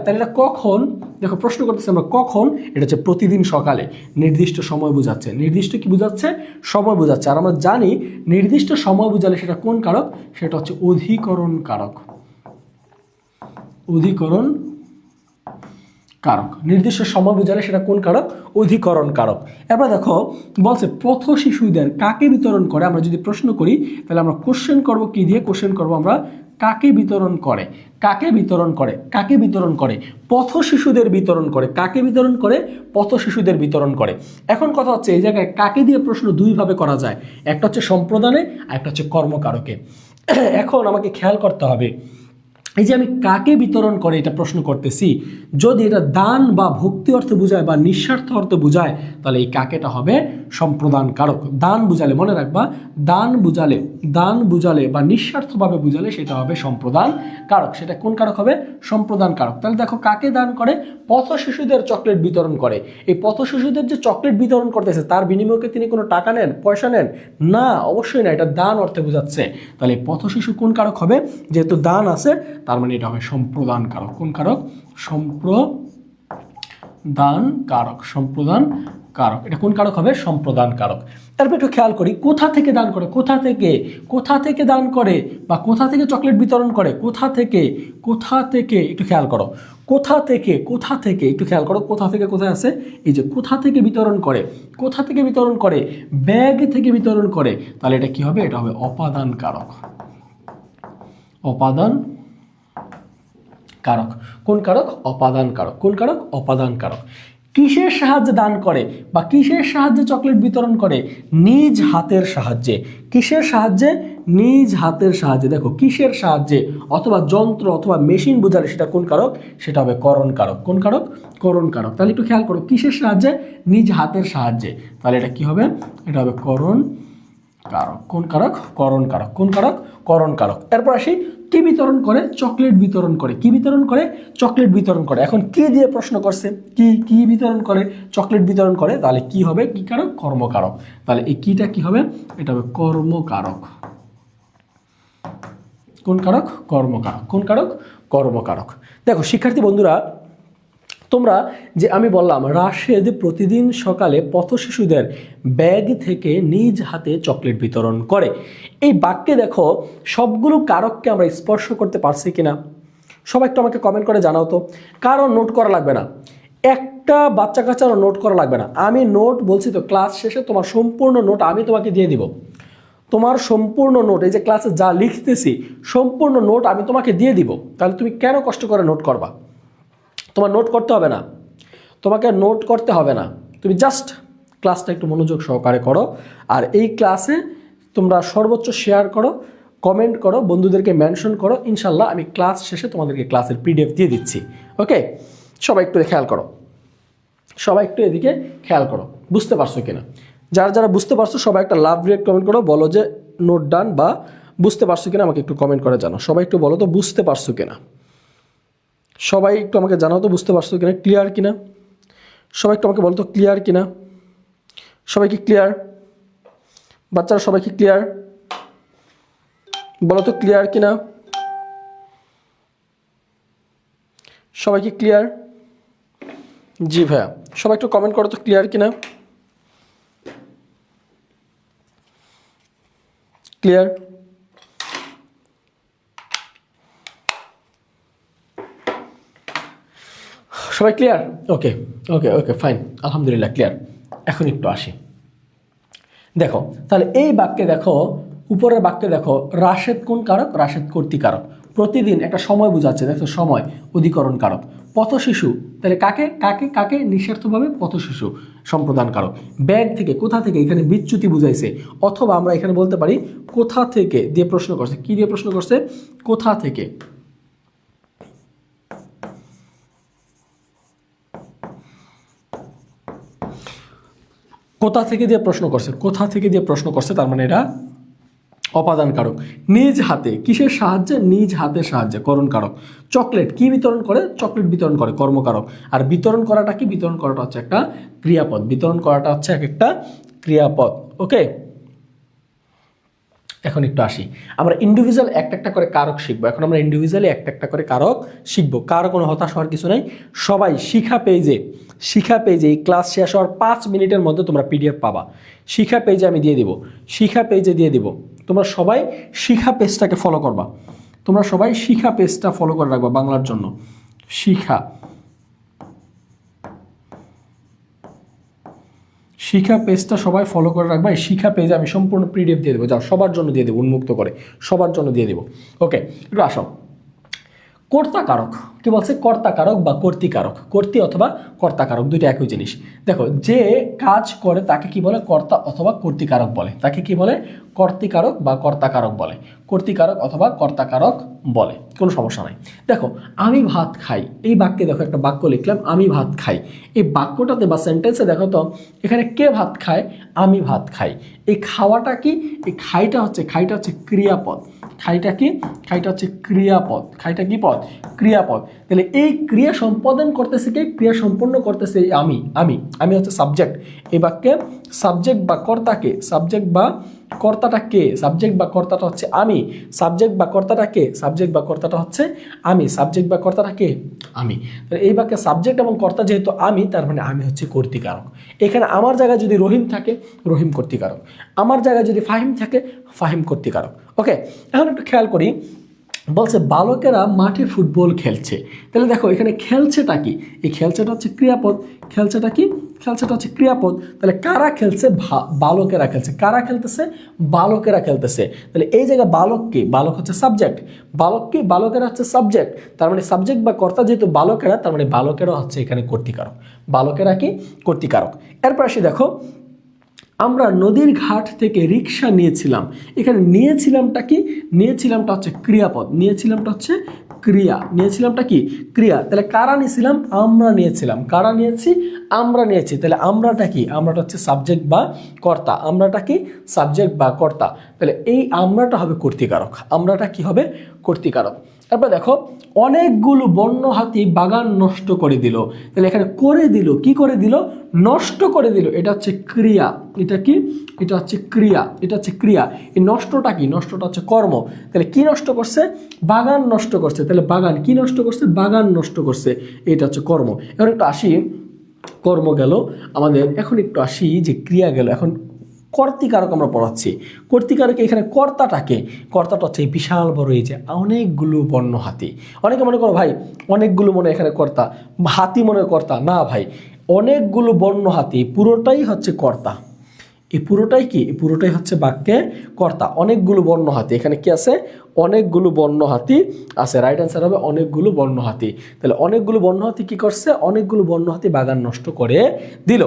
তাহলে এটা কখন? দেখো, প্রশ্ন করতেছি আমরা কখন, এটা হচ্ছে প্রতিদিন সকালে, নির্দিষ্ট সময় বোঝাচ্ছে। নির্দিষ্ট কি বোঝাচ্ছে? সময় বোঝাচ্ছে। আর আমরা জানি নির্দিষ্ট সময় বোঝালে সেটা কোন কারক? সেটা হচ্ছে অধিকরণ কারক। নির্দিষ্ট সময় বোঝালে সেটা কোন কারক? অধিকরণ কারক। এরপর দেখো, বলছে পথ শিশুদের কাকে বিতরণ করে। আমরা যদি প্রশ্ন করি তাহলে আমরা কোশ্চেন করব কি দিয়ে? কোশ্চেন করব আমরা কাকে বিতরণ করে। পথ শিশুদের বিতরণ করে। কাকে বিতরণ করে? পথ শিশুদের বিতরণ করে। এখন কথা হচ্ছে, এই জায়গায় কাকে দিয়ে প্রশ্ন দুইভাবে করা যায়। একটা হচ্ছে সম্প্রদানে, আর একটা হচ্ছে কর্মকারকে। এখন আমাকে খেয়াল করতে হবে, এই যে আমি কাকে বিতরণ করে এটা প্রশ্ন করতেছি, যদি এটা দান বা ভক্তি অর্থে বোঝায় বা নিঃস্বার্থ অর্থে বোঝায় তাহলে এই কাকেটা হবে সম্প্রদান কারক। দান বুঝালে মনে রাখবা, দান বুঝালে বা নিঃস্বার্থভাবে বুঝালে সেটা হবে সম্প্রদান কারক। সেটা কোন কারক হবে? সম্প্রদান কারক। তাহলে দেখো কাকে দান করে? পথ শিশুদের চকলেট বিতরণ করে। এই পথ শিশুদের যে চকলেট বিতরণ করতেছে তার বিনিময়ে তিনি কোনো টাকা নেন, পয়সা নেন না, অবশ্যই না, এটা দান অর্থে বোঝাচ্ছে। তাহলে পথ শিশু কোন কারক হবে? যেহেতু দান আছে তার মানে এটা হবে সম্প্রদান কারক। কোন কারক? সম্প্রদান কারক। সম্প্রদান কারক, এটা কোন কারক হবে? সম্প্রদান কারক। তারপর একটু খেয়াল করি কোথা থেকে দান করে, কোথা থেকে দান করে বা কোথা থেকে চকলেট বিতরণ করে, কোথা থেকে একটু খেয়াল করো, কোথা থেকে একটু খেয়াল করো, কোথা থেকে কোথায় আছে? এই যে কোথা থেকে বিতরণ করে, ব্যাগ থেকে বিতরণ করে, তাহলে এটা কি হবে? এটা হবে অপাদান কারক। অপাদান কারক। কোন কারক? অপাদান কারক। কোন কারক? অপাদান কারক। কিসের সাহায্যে দান করে বা কিসের সাহায্যে চকলেট বিতরণ করে? নিজ হাতের সাহায্যে। কিসের সাহায্যে? নিজ হাতের সাহায্যে। দেখো কিসের সাহায্যে অথবা যন্ত্র অথবা মেশিন বোঝালে সেটা কোন কারক? সেটা হবে করণ কারক। কোন কারক? করণ কারক। তাহলে একটু খেয়াল করো, কিসের সাহায্যে? নিজ হাতের সাহায্যে, তাহলে এটা কি হবে? এটা হবে করণ কারক। কোন কারক? করণ কারক। কোন কারক? করণ কারক। এরপর আসি কি বিতরণ করে? চকলেট বিতরণ করে। কি বিতরণ করে? চকলেট বিতরণ করে। এখন কি দিয়ে প্রশ্ন করছে? কি বিতরণ করে? চকলেট বিতরণ করে, তাহলে কি হবে? কি কারক? কর্মকারক। তাহলে এই কিটা কি হবে? এটা হবে কর্মকারক। কোন কারক? কর্মকারক। কোন কারক? কর্মকারক। দেখো শিক্ষার্থী বন্ধুরা, তোমরা যে আমি বললাম রাশেদ প্রতিদিন সকালে পথ শিশুদের ব্যাগ থেকে নিজ হাতে চকলেট বিতরণ করে, এই বাক্যে দেখো সবগুলো কারককে আমরা স্পর্শ করতে পারছি কিনা? সবাই একটু আমাকে কমেন্ট করে জানাও তো। কারো নোট করা লাগবে না, একটা বাচ্চা কাচ্চারও নোট করা লাগবে না। আমি নোট বলছি তো, ক্লাস শেষে তোমার সম্পূর্ণ নোট আমি তোমাকে দিয়ে দিব। তোমার সম্পূর্ণ নোট, এই যে ক্লাসে যা লিখতেছি সম্পূর্ণ নোট আমি তোমাকে দিয়ে দিব। তাহলে তুমি কেন কষ্ট করে নোট করবা? তোমার নোট করতে হবে না, তোমাকে নোট করতে হবে না, তুমি জাস্ট ক্লাসটা একটু মনোযোগ সহকারে করো। আর এই ক্লাসে তোমরা সর্বোচ্চ শেয়ার করো, কমেন্ট করো, বন্ধুদেরকে মেনশন করো। ইনশাল্লাহ আমি ক্লাস শেষে তোমাদেরকে ক্লাসের পিডিএফ দিয়ে দিচ্ছি। ওকে, সবাই একটু খেয়াল করো, সবাই একটু এদিকে খেয়াল করো, বুঝতে পারছো কিনা? যারা বুঝতে পারছো সবাই একটা লাভ রেট কমেন্ট করো, বলো যে নোট ডান বা বুঝতে পারছো কিনা আমাকে একটু কমেন্ট করে জানো। সবাই একটু বলো তো বুঝতে পারছো কিনা, সবাই একটু আমাকে জানাও তো বুঝতে পারছো কিনা, ক্লিয়ার কিনা? সবাই একটু আমাকে বলো তো ক্লিয়ার কিনা? সবাই কি ক্লিয়ার? বাচ্চারা সবাই কি ক্লিয়ার? বলো তো ক্লিয়ার কিনা? সবাই কি ক্লিয়ার? জি ভাইয়া, সবাই একটু কমেন্ট করো তো ক্লিয়ার কিনা? ক্লিয়ার? সবাই ক্লিয়ার? ওকে ওকে ওকে ফাইন, আলহামদুলিল্লাহ ক্লিয়ার। এখন একটু আসি, দেখো তাহলে এই বাক্যে দেখো, উপরের বাক্যে দেখো রাশেদ কোন কারক? রাশেদ কর্তৃকারক। প্রতিদিন একটা সময় বোঝাচ্ছে, দেখো সময় অধিকরণ কারক। পথ শিশু, তাহলে কাকে নিঃস্বার্থভাবে পথ শিশু সম্প্রদান কারক। ব্যাগ থেকে, কোথা থেকে, এখানে বিচ্যুতি বুঝাইছে, অথবা আমরা এখানে বলতে পারি কোথা থেকে দিয়ে প্রশ্ন করছে। কি দিয়ে প্রশ্ন করছে? কোথা থেকে। কোথা থেকে দিয়ে প্রশ্ন করছে, কোথা থেকে দিয়ে প্রশ্ন করছে, তার মানে এটা অপাদান কারক। নিজ হাতে, কিসের সাহায্যে? নিজ হাতের সাহায্যে, করণ কারক। চকলেট, কি বিতরণ করে? চকলেট বিতরণ করে, কর্মকারক। আর বিতরণ করাটা কি? বিতরণ করাটা হচ্ছে একটা ক্রিয়াপদ। বিতরণ করাটা হচ্ছে একটা ক্রিয়াপদ। ওকে, এখন একটু আসি, আমরা ইন্ডিভিজুয়াল একটা করে কারক শিখবো। এখন আমরা ইন্ডিভিজুয়ালি একটা করে কারক শিখবো। কারো কোনো হতাশ হওয়ার কিছু নাই। সবাই শিখা পেজে এই ক্লাস শেষ হওয়ার 5 মিনিটের মধ্যে তোমরা পিডিএফ পাবা। শিখা পেজে আমি দিয়ে দিব, শিখা পেজে দিয়ে দিব। তোমরা সবাই শিখা পেজটাকে ফলো করবা, তোমরা সবাই শিখা পেজটা ফলো করে রাখবা বাংলার জন্য। শিখা পেজটা সবাই ফলো করে রাখবা। এই শিখা পেজে আমি সম্পূর্ণ পিডিএফ দিয়ে দেবো, যাও সবার জন্য দিয়ে দেবো, উন্মুক্ত করে সবার জন্য দিয়ে দেবো। ওকে, একটু আসো। কর্তা কারক, কি বলছে কর্তাকারক বা কর্তৃকারক, কর্তৃ অথবা কর্তাকারক দুইটা একই জিনিস। দেখো যে কাজ করে তাকে কি বলে কর্তা অথবা কর্তৃকারক বলে, তাকে কি বলে কর্তৃকারক বা কর্তাকারক বলে, কর্তৃকারক অথবা কর্তাকারক বলে, কোনো সমস্যা নাই। দেখো আমি ভাত খাই, এই বাক্যে দেখো একটা বাক্য লিখলাম আমি ভাত খাই, এই বাক্যটাতে বা সেন্টেন্সে দেখো তো এখানে কে ভাত খায়, আমি ভাত খাই। এই খাওয়াটা কি, এই খাইটা হচ্ছে ক্রিয়াপদ, খাইটা কি, খাইটা হচ্ছে ক্রিয়াপদ, খাইটা কি পদ, ক্রিয়াপদ। তাহলে এই ক্রিয়া সম্পাদন করতেছে কে, ক্রিয়া সম্পন্ন করতেছে আমি, আমি হচ্ছে সাবজেক্ট। এই বাক্যে সাবজেক্ট বা কর্তাকে, সাবজেক্ট বা কর্তাটা কে, সাবজেক্ট বা কর্তাটা হচ্ছে আমি, সাবজেক্ট বা কর্তাটা কে, সাবজেক্ট বা কর্তাটা হচ্ছে আমি, সাবজেক্ট বা কর্তাটা কে, আমি। তাহলে এই বাক্যে সাবজেক্ট এবং কর্তা যেহেতু আমি, তার মানে আমি হচ্ছে কর্তৃকারক। এখানে আমার জায়গায় যদি রহিম থাকে, রহিম কর্তৃকারক, আমার জায়গায় যদি ফাহিম থাকে, ফাহিম কর্তৃকারক। ওকে, এখন একটু খেয়াল করি, বলছে বালকেরা মাঠে ফুটবল খেলছে। তাহলে দেখো এখানে খেলছেটা কি, এই খেলছেটা হচ্ছে ক্রিয়াপদ, খেলছেটা কি, খেলছেটা হচ্ছে ক্রিয়াপদ। তাহলে কারা খেলছে, বালকেরা খেলছে, কারা খেলতেছে, বালকেরা খেলতেছে। তাহলে এই জায়গায় বালক কি, বালক হচ্ছে সাবজেক্ট, বালক কি, বালকেরা হচ্ছে সাবজেক্ট, তার মানে সাবজেক্ট বা কর্তা যেহেতু বালকেরা, তার মানে বালকেরা হচ্ছে এখানে কর্তৃকারক, বালকেরা কি কর্তৃকারক। এরপর আসি দেখো আমরা নদীর ঘাট থেকে রিক্সা নিয়েছিলাম, এখানে নিয়েছিলামটা কি, নিয়েছিলামটা হচ্ছে ক্রিয়াপদ, নিয়েছিলামটা হচ্ছে ক্রিয়া, নিয়েছিলামটা কি ক্রিয়া। তাহলে কারা নিয়েছিলাম, আমরা নিয়েছিলাম, কারা নিয়েছি, আমরা নিয়েছি। তাহলে আমরাটা কি, আমরাটা হচ্ছে সাবজেক্ট বা কর্তা, আমরাটা কি সাবজেক্ট বা কর্তা। তাহলে এই আমরাটা হবে কর্তৃকারক, আমরাটা কি হবে কর্তৃকারক। তারপর দেখো অনেকগুলো বন্য হাতি বাগান নষ্ট করে দিল। তাহলে এখানে করে দিল, কি করে দিল, নষ্ট করে দিল, এটা হচ্ছে ক্রিয়া, এটা কি, এটা হচ্ছে ক্রিয়া, এটা হচ্ছে ক্রিয়া। এই নষ্টটা কি, নষ্টটা হচ্ছে কর্ম। তাহলে কি নষ্ট করছে, বাগান নষ্ট করছে, তাহলে বাগান কি নষ্ট করছে, বাগান নষ্ট করছে, এটা হচ্ছে কর্ম। এখন একটু আসি, কর্ম গেল আমাদের, এখন একটু আসি যে ক্রিয়া গেল, এখন কর্তৃকারক আমরা পড়াচ্ছি। কর্তৃকারক এখানে কর্তাটাকে, কর্তাটা হচ্ছে এই বিশাল বড় এই যে অনেকগুলো বন্য হাতি। অনেকে মনে করো ভাই অনেকগুলো মনে এখানে কর্তা, হাতি মনে কর্তা, না ভাই অনেকগুলো বন্য হাতি পুরোটাই হচ্ছে কর্তা, এই পুরোটাই কি, এই পুরোটাই হচ্ছে বাক্যে কর্তা। অনেকগুলো বন্য হাতি, এখানে কি আছে, অনেকগুলো বন্য হাতি আছে, রাইট অ্যান্সার হবে অনেকগুলো বন্য হাতি। তাহলে অনেকগুলো বন্য হাতি কি করছে, অনেকগুলো বন্য হাতি বাগান নষ্ট করে দিল।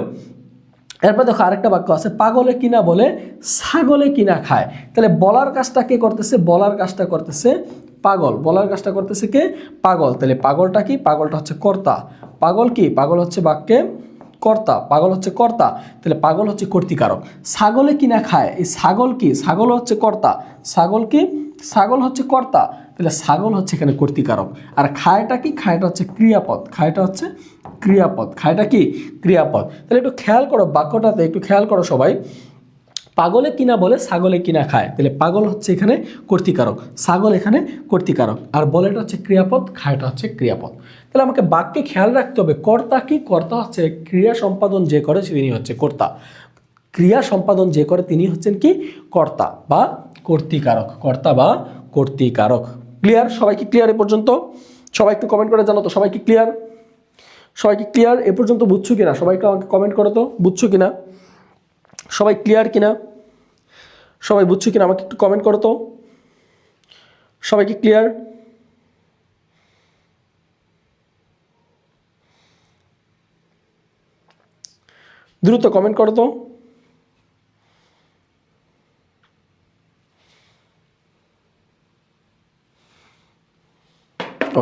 এরপর দেখো আরেকটা বাক্য আছে, পাগলে কিনা বলে ছাগলে কিনা খায়। তাহলে বলার কাজটা কে করতেছে, বলার কাজটা করতেছে পাগল, বলার কাজটা করতেছে কে, পাগল। তাহলে পাগলটা কি, পাগলটা হচ্ছে কর্তা, পাগল কি, পাগল হচ্ছে বাক্যে কর্তা, পাগল হচ্ছে কর্তা। তাহলে পাগল হচ্ছে কর্তৃকারক। ছাগলে কিনা খায়, এই ছাগল কি, ছাগল হচ্ছে কর্তা, ছাগল কি, ছাগল হচ্ছে কর্তা, তাহলে ছাগল হচ্ছে এখানে কর্তৃকারক। আর খায়টা কি, খায়টা হচ্ছে ক্রিয়াপদ, খায়টা হচ্ছে ক্রিয়াপদ, খায়টা কি ক্রিয়াপদ। তাহলে একটু খেয়াল করো বাক্যটাতে, একটু খেয়াল করো সবাই, পাগলে কিনা বলে ছাগলে কিনা খায়, তাহলে পাগল হচ্ছে এখানে কর্তৃকারক, ছাগল এখানে কর্তৃকারক, আর বলেটা হচ্ছে ক্রিয়াপদ, খায়টা হচ্ছে ক্রিয়াপদ। তাহলে আমাকে বাক্যে খেয়াল রাখতে হবে কর্তা কি, কর্তা হচ্ছে ক্রিয়া সম্পাদন যে করে তিনি হচ্ছে কর্তা, ক্রিয়া সম্পাদন যে করে তিনি হচ্ছেন কি কর্তা বা কর্তৃকারক, কর্তা বা কর্তৃকারক। ক্লিয়ার, সবাই কি ক্লিয়ার এ পর্যন্ত? সবাই একটু কমেন্ট করে জানো তো সবাই কি ক্লিয়ার, সবাই কি ক্লিয়ার এ পর্যন্ত, বুঝছো কিনা সবাই একটু আমাকে কমেন্ট করো তো, বুঝছো কিনা সবাই, ক্লিয়ার কিনা সবাই, বুঝছো কিনা আমাকে একটু কমেন্ট করো তো, সবাই কি ক্লিয়ার? দ্রুত কমেন্ট করো তো।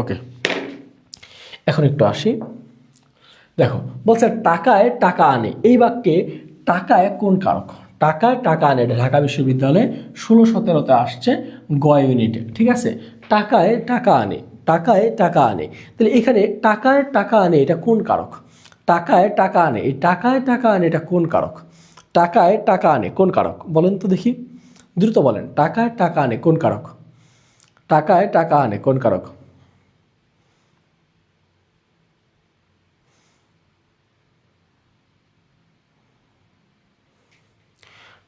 ওকে, এখন একটু আসি, দেখো বলছে টাকায় টাকা আনে, এই বাক্যে টাকায় কোন কারক, টাকায় টাকা আনে, এটা ঢাকা বিশ্ববিদ্যালয়ে 16-17 আসছে গ ইউনিটে, ঠিক আছে। টাকায় টাকা আনে, টাকায় টাকা আনে, তাহলে এখানে টাকায় টাকা আনে এটা কোন কারক, টাকায় টাকা আনে, এই টাকায় টাকা আনে এটা কোন কারক, টাকায় টাকা আনে কোন কারক বলেন তো দেখি, দ্রুত বলেন, টাকায় টাকা আনে কোন কারক, টাকায় টাকা আনে কোন কারক,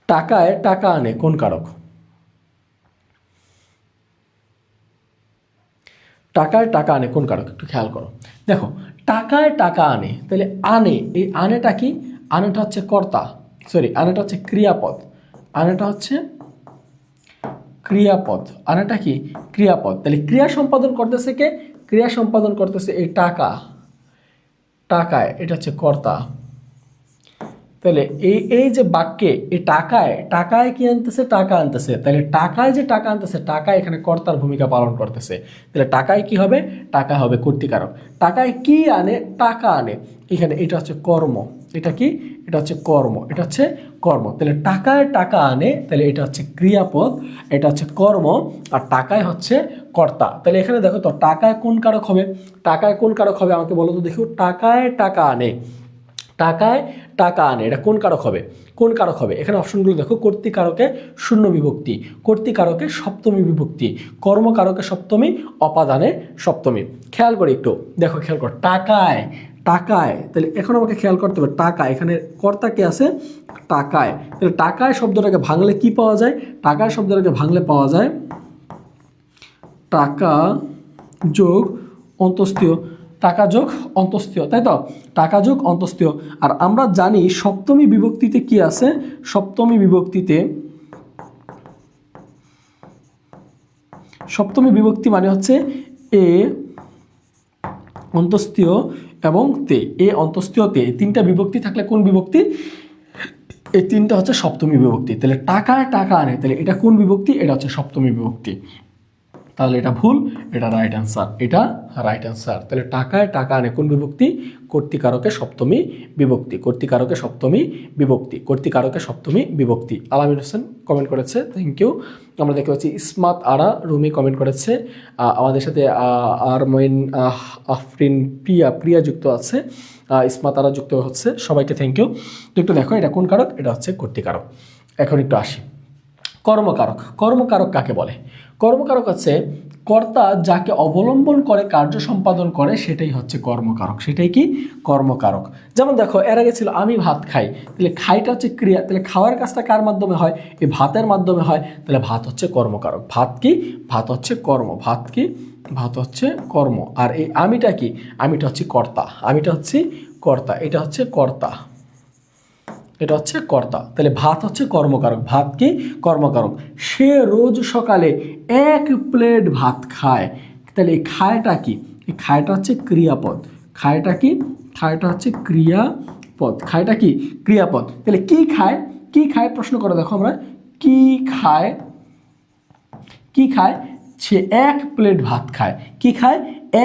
টাকায় টাকা আনে কোন কারক, টাকায় টাকা আনে কোন কারক, একটু খেয়াল করো। দেখো টাকায় টাকা আনে, তাহলে আনে, এই আনেটা কি, আনেটা হচ্ছে কর্তা, সরি আনেটা হচ্ছে ক্রিয়াপদ, আনেটা হচ্ছে ক্রিয়াপদ, আনেটা কি ক্রিয়াপদ। তাহলে ক্রিয়া সম্পাদন করতেছে কে, ক্রিয়া সম্পাদন করতেছে এই টাকায়, এটা হচ্ছে কর্তা। তাহলে এই যে বাক্যে এই টাকায় কি আনতেছে? টাকা আনতেছে। তাহলে টাকায় যে টাকা আনতেছে, টাকা এখানে কর্তার ভূমিকা পালন করতেছে। তাহলে টাকায় কি হবে? টাকা হবে কর্তৃকারক। টাকায় কি আনে? টাকা আনে। এখানে এটা হচ্ছে কর্ম। এটা কি? এটা হচ্ছে কর্ম। এটা হচ্ছে কর্ম। তাহলে টাকায় টাকা আনে, তাহলে এটা হচ্ছে ক্রিয়াপদ, এটা হচ্ছে কর্ম, আর টাকায় হচ্ছে কর্তা। তাহলে এখানে দেখো তো টাকায় কোন কারক হবে? টাকায় কোন কারক হবে আমাকে বলো তো দেখো। টাকায় টাকা আনে, টাকায় টাকা আনে, এটা কোন কারক হবে? কোন কারক হবে? এখানে অপশনগুলো দেখো। কর্তৃকারকে শূন্য বিভক্তি, কর্তৃকারকে সপ্তমী বিভক্তি, কর্মকারকে সপ্তমী, অপাদানে সপ্তমী। খেয়াল করে একটু দেখো, খেয়াল করো টাকায় তাহলে এখন আমাকে খেয়াল করতে হবে টাকা, এখানে কর্তা কে আছে? টাকায়। তাহলে টাকায় শব্দটাকে ভাঙলে কি পাওয়া যায়? টাকায় শব্দটাকে ভাঙলে পাওয়া যায় টাকা যোগ অন্তস্থীয়, টাকা যোগ অন্তস্থীয়, তাই তো? টাকা যোগ অন্তস্থীয়। আর আমরা জানি সপ্তমী বিভক্তিতে কি আছে? সপ্তমী বিভক্তি মানে হচ্ছে এ অন্তস্থীয় এবং তে। এ অন্তস্থীয় তে, তিনটা বিভক্তি থাকলে কোন বিভক্তি? এই তিনটা হচ্ছে সপ্তমী বিভক্তি। তাহলে টাকায় টাকা আনে, তাহলে এটা কোন বিভক্তি? এটা হচ্ছে সপ্তমী বিভক্তি। তাহলে এটা ভুল, এটা রাইট অ্যান্সার, এটা রাইট অ্যান্সার। তাহলে টাকায় টাকা আনে কোন বিভক্তি? কর্তৃকারকে সপ্তমী বিভক্তি, কর্তৃকারকে সপ্তমী বিভক্তি, কর্তৃকারকে সপ্তমী বিভক্তি। আলামিন হোসেন কমেন্ট করেছে, থ্যাংক ইউ। আমরা দেখতে পাচ্ছি ইসমাত আরা রুমি কমেন্ট করেছে, আমাদের সাথে আরমাইন আফরিন প্রিয়া যুক্ত আছে, ইসমাত আরা যুক্ত হচ্ছে, সবাইকে থ্যাংক ইউ। তো একটু দেখো এটা কোন কারক? এটা হচ্ছে কর্তৃকারক। এখন একটু আসি কর্মকারক। কর্মকারক কাকে বলে? কর্মকারক হচ্ছে কর্তা যাকে অবলম্বন করে কার্য সম্পাদন করে, সেটাই হচ্ছে কর্মকারক। সেটাই কি? কর্মকারক। যেমন দেখো এর আগে ছিল আমি ভাত খাই, তাহলে খাইটা হচ্ছে ক্রিয়া, তাহলে খাওয়ার কাজটা কার মাধ্যমে হয়? এই ভাতের মাধ্যমে হয়, তাহলে ভাত হচ্ছে কর্মকারক। ভাত কি? ভাত হচ্ছে কর্ম। ভাত কি? ভাত হচ্ছে কর্ম। আর এই আমিটা কি? আমিটা হচ্ছে কর্তা। আমিটা হচ্ছে কর্তা, এটা হচ্ছে কর্তা, এটা হচ্ছে কর্তা। তাহলে ভাত হচ্ছে কর্মকারক। ভাত কি? কর্মকারক। সে রোজ সকালে 1 প্লেট ভাত খায়, তাহলে এই খায়টা কি? এই খায়টা হচ্ছে ক্রিয়াপদ। খায়টা কি? খায়টা হচ্ছে ক্রিয়াপদ। খায়টা কি? ক্রিয়াপদ। তাহলে কি খায়? কি খায় প্রশ্ন করে দেখো আমরা, কি খায়? কি খায়? সে 1 প্লেট ভাত খায়। কি খায়?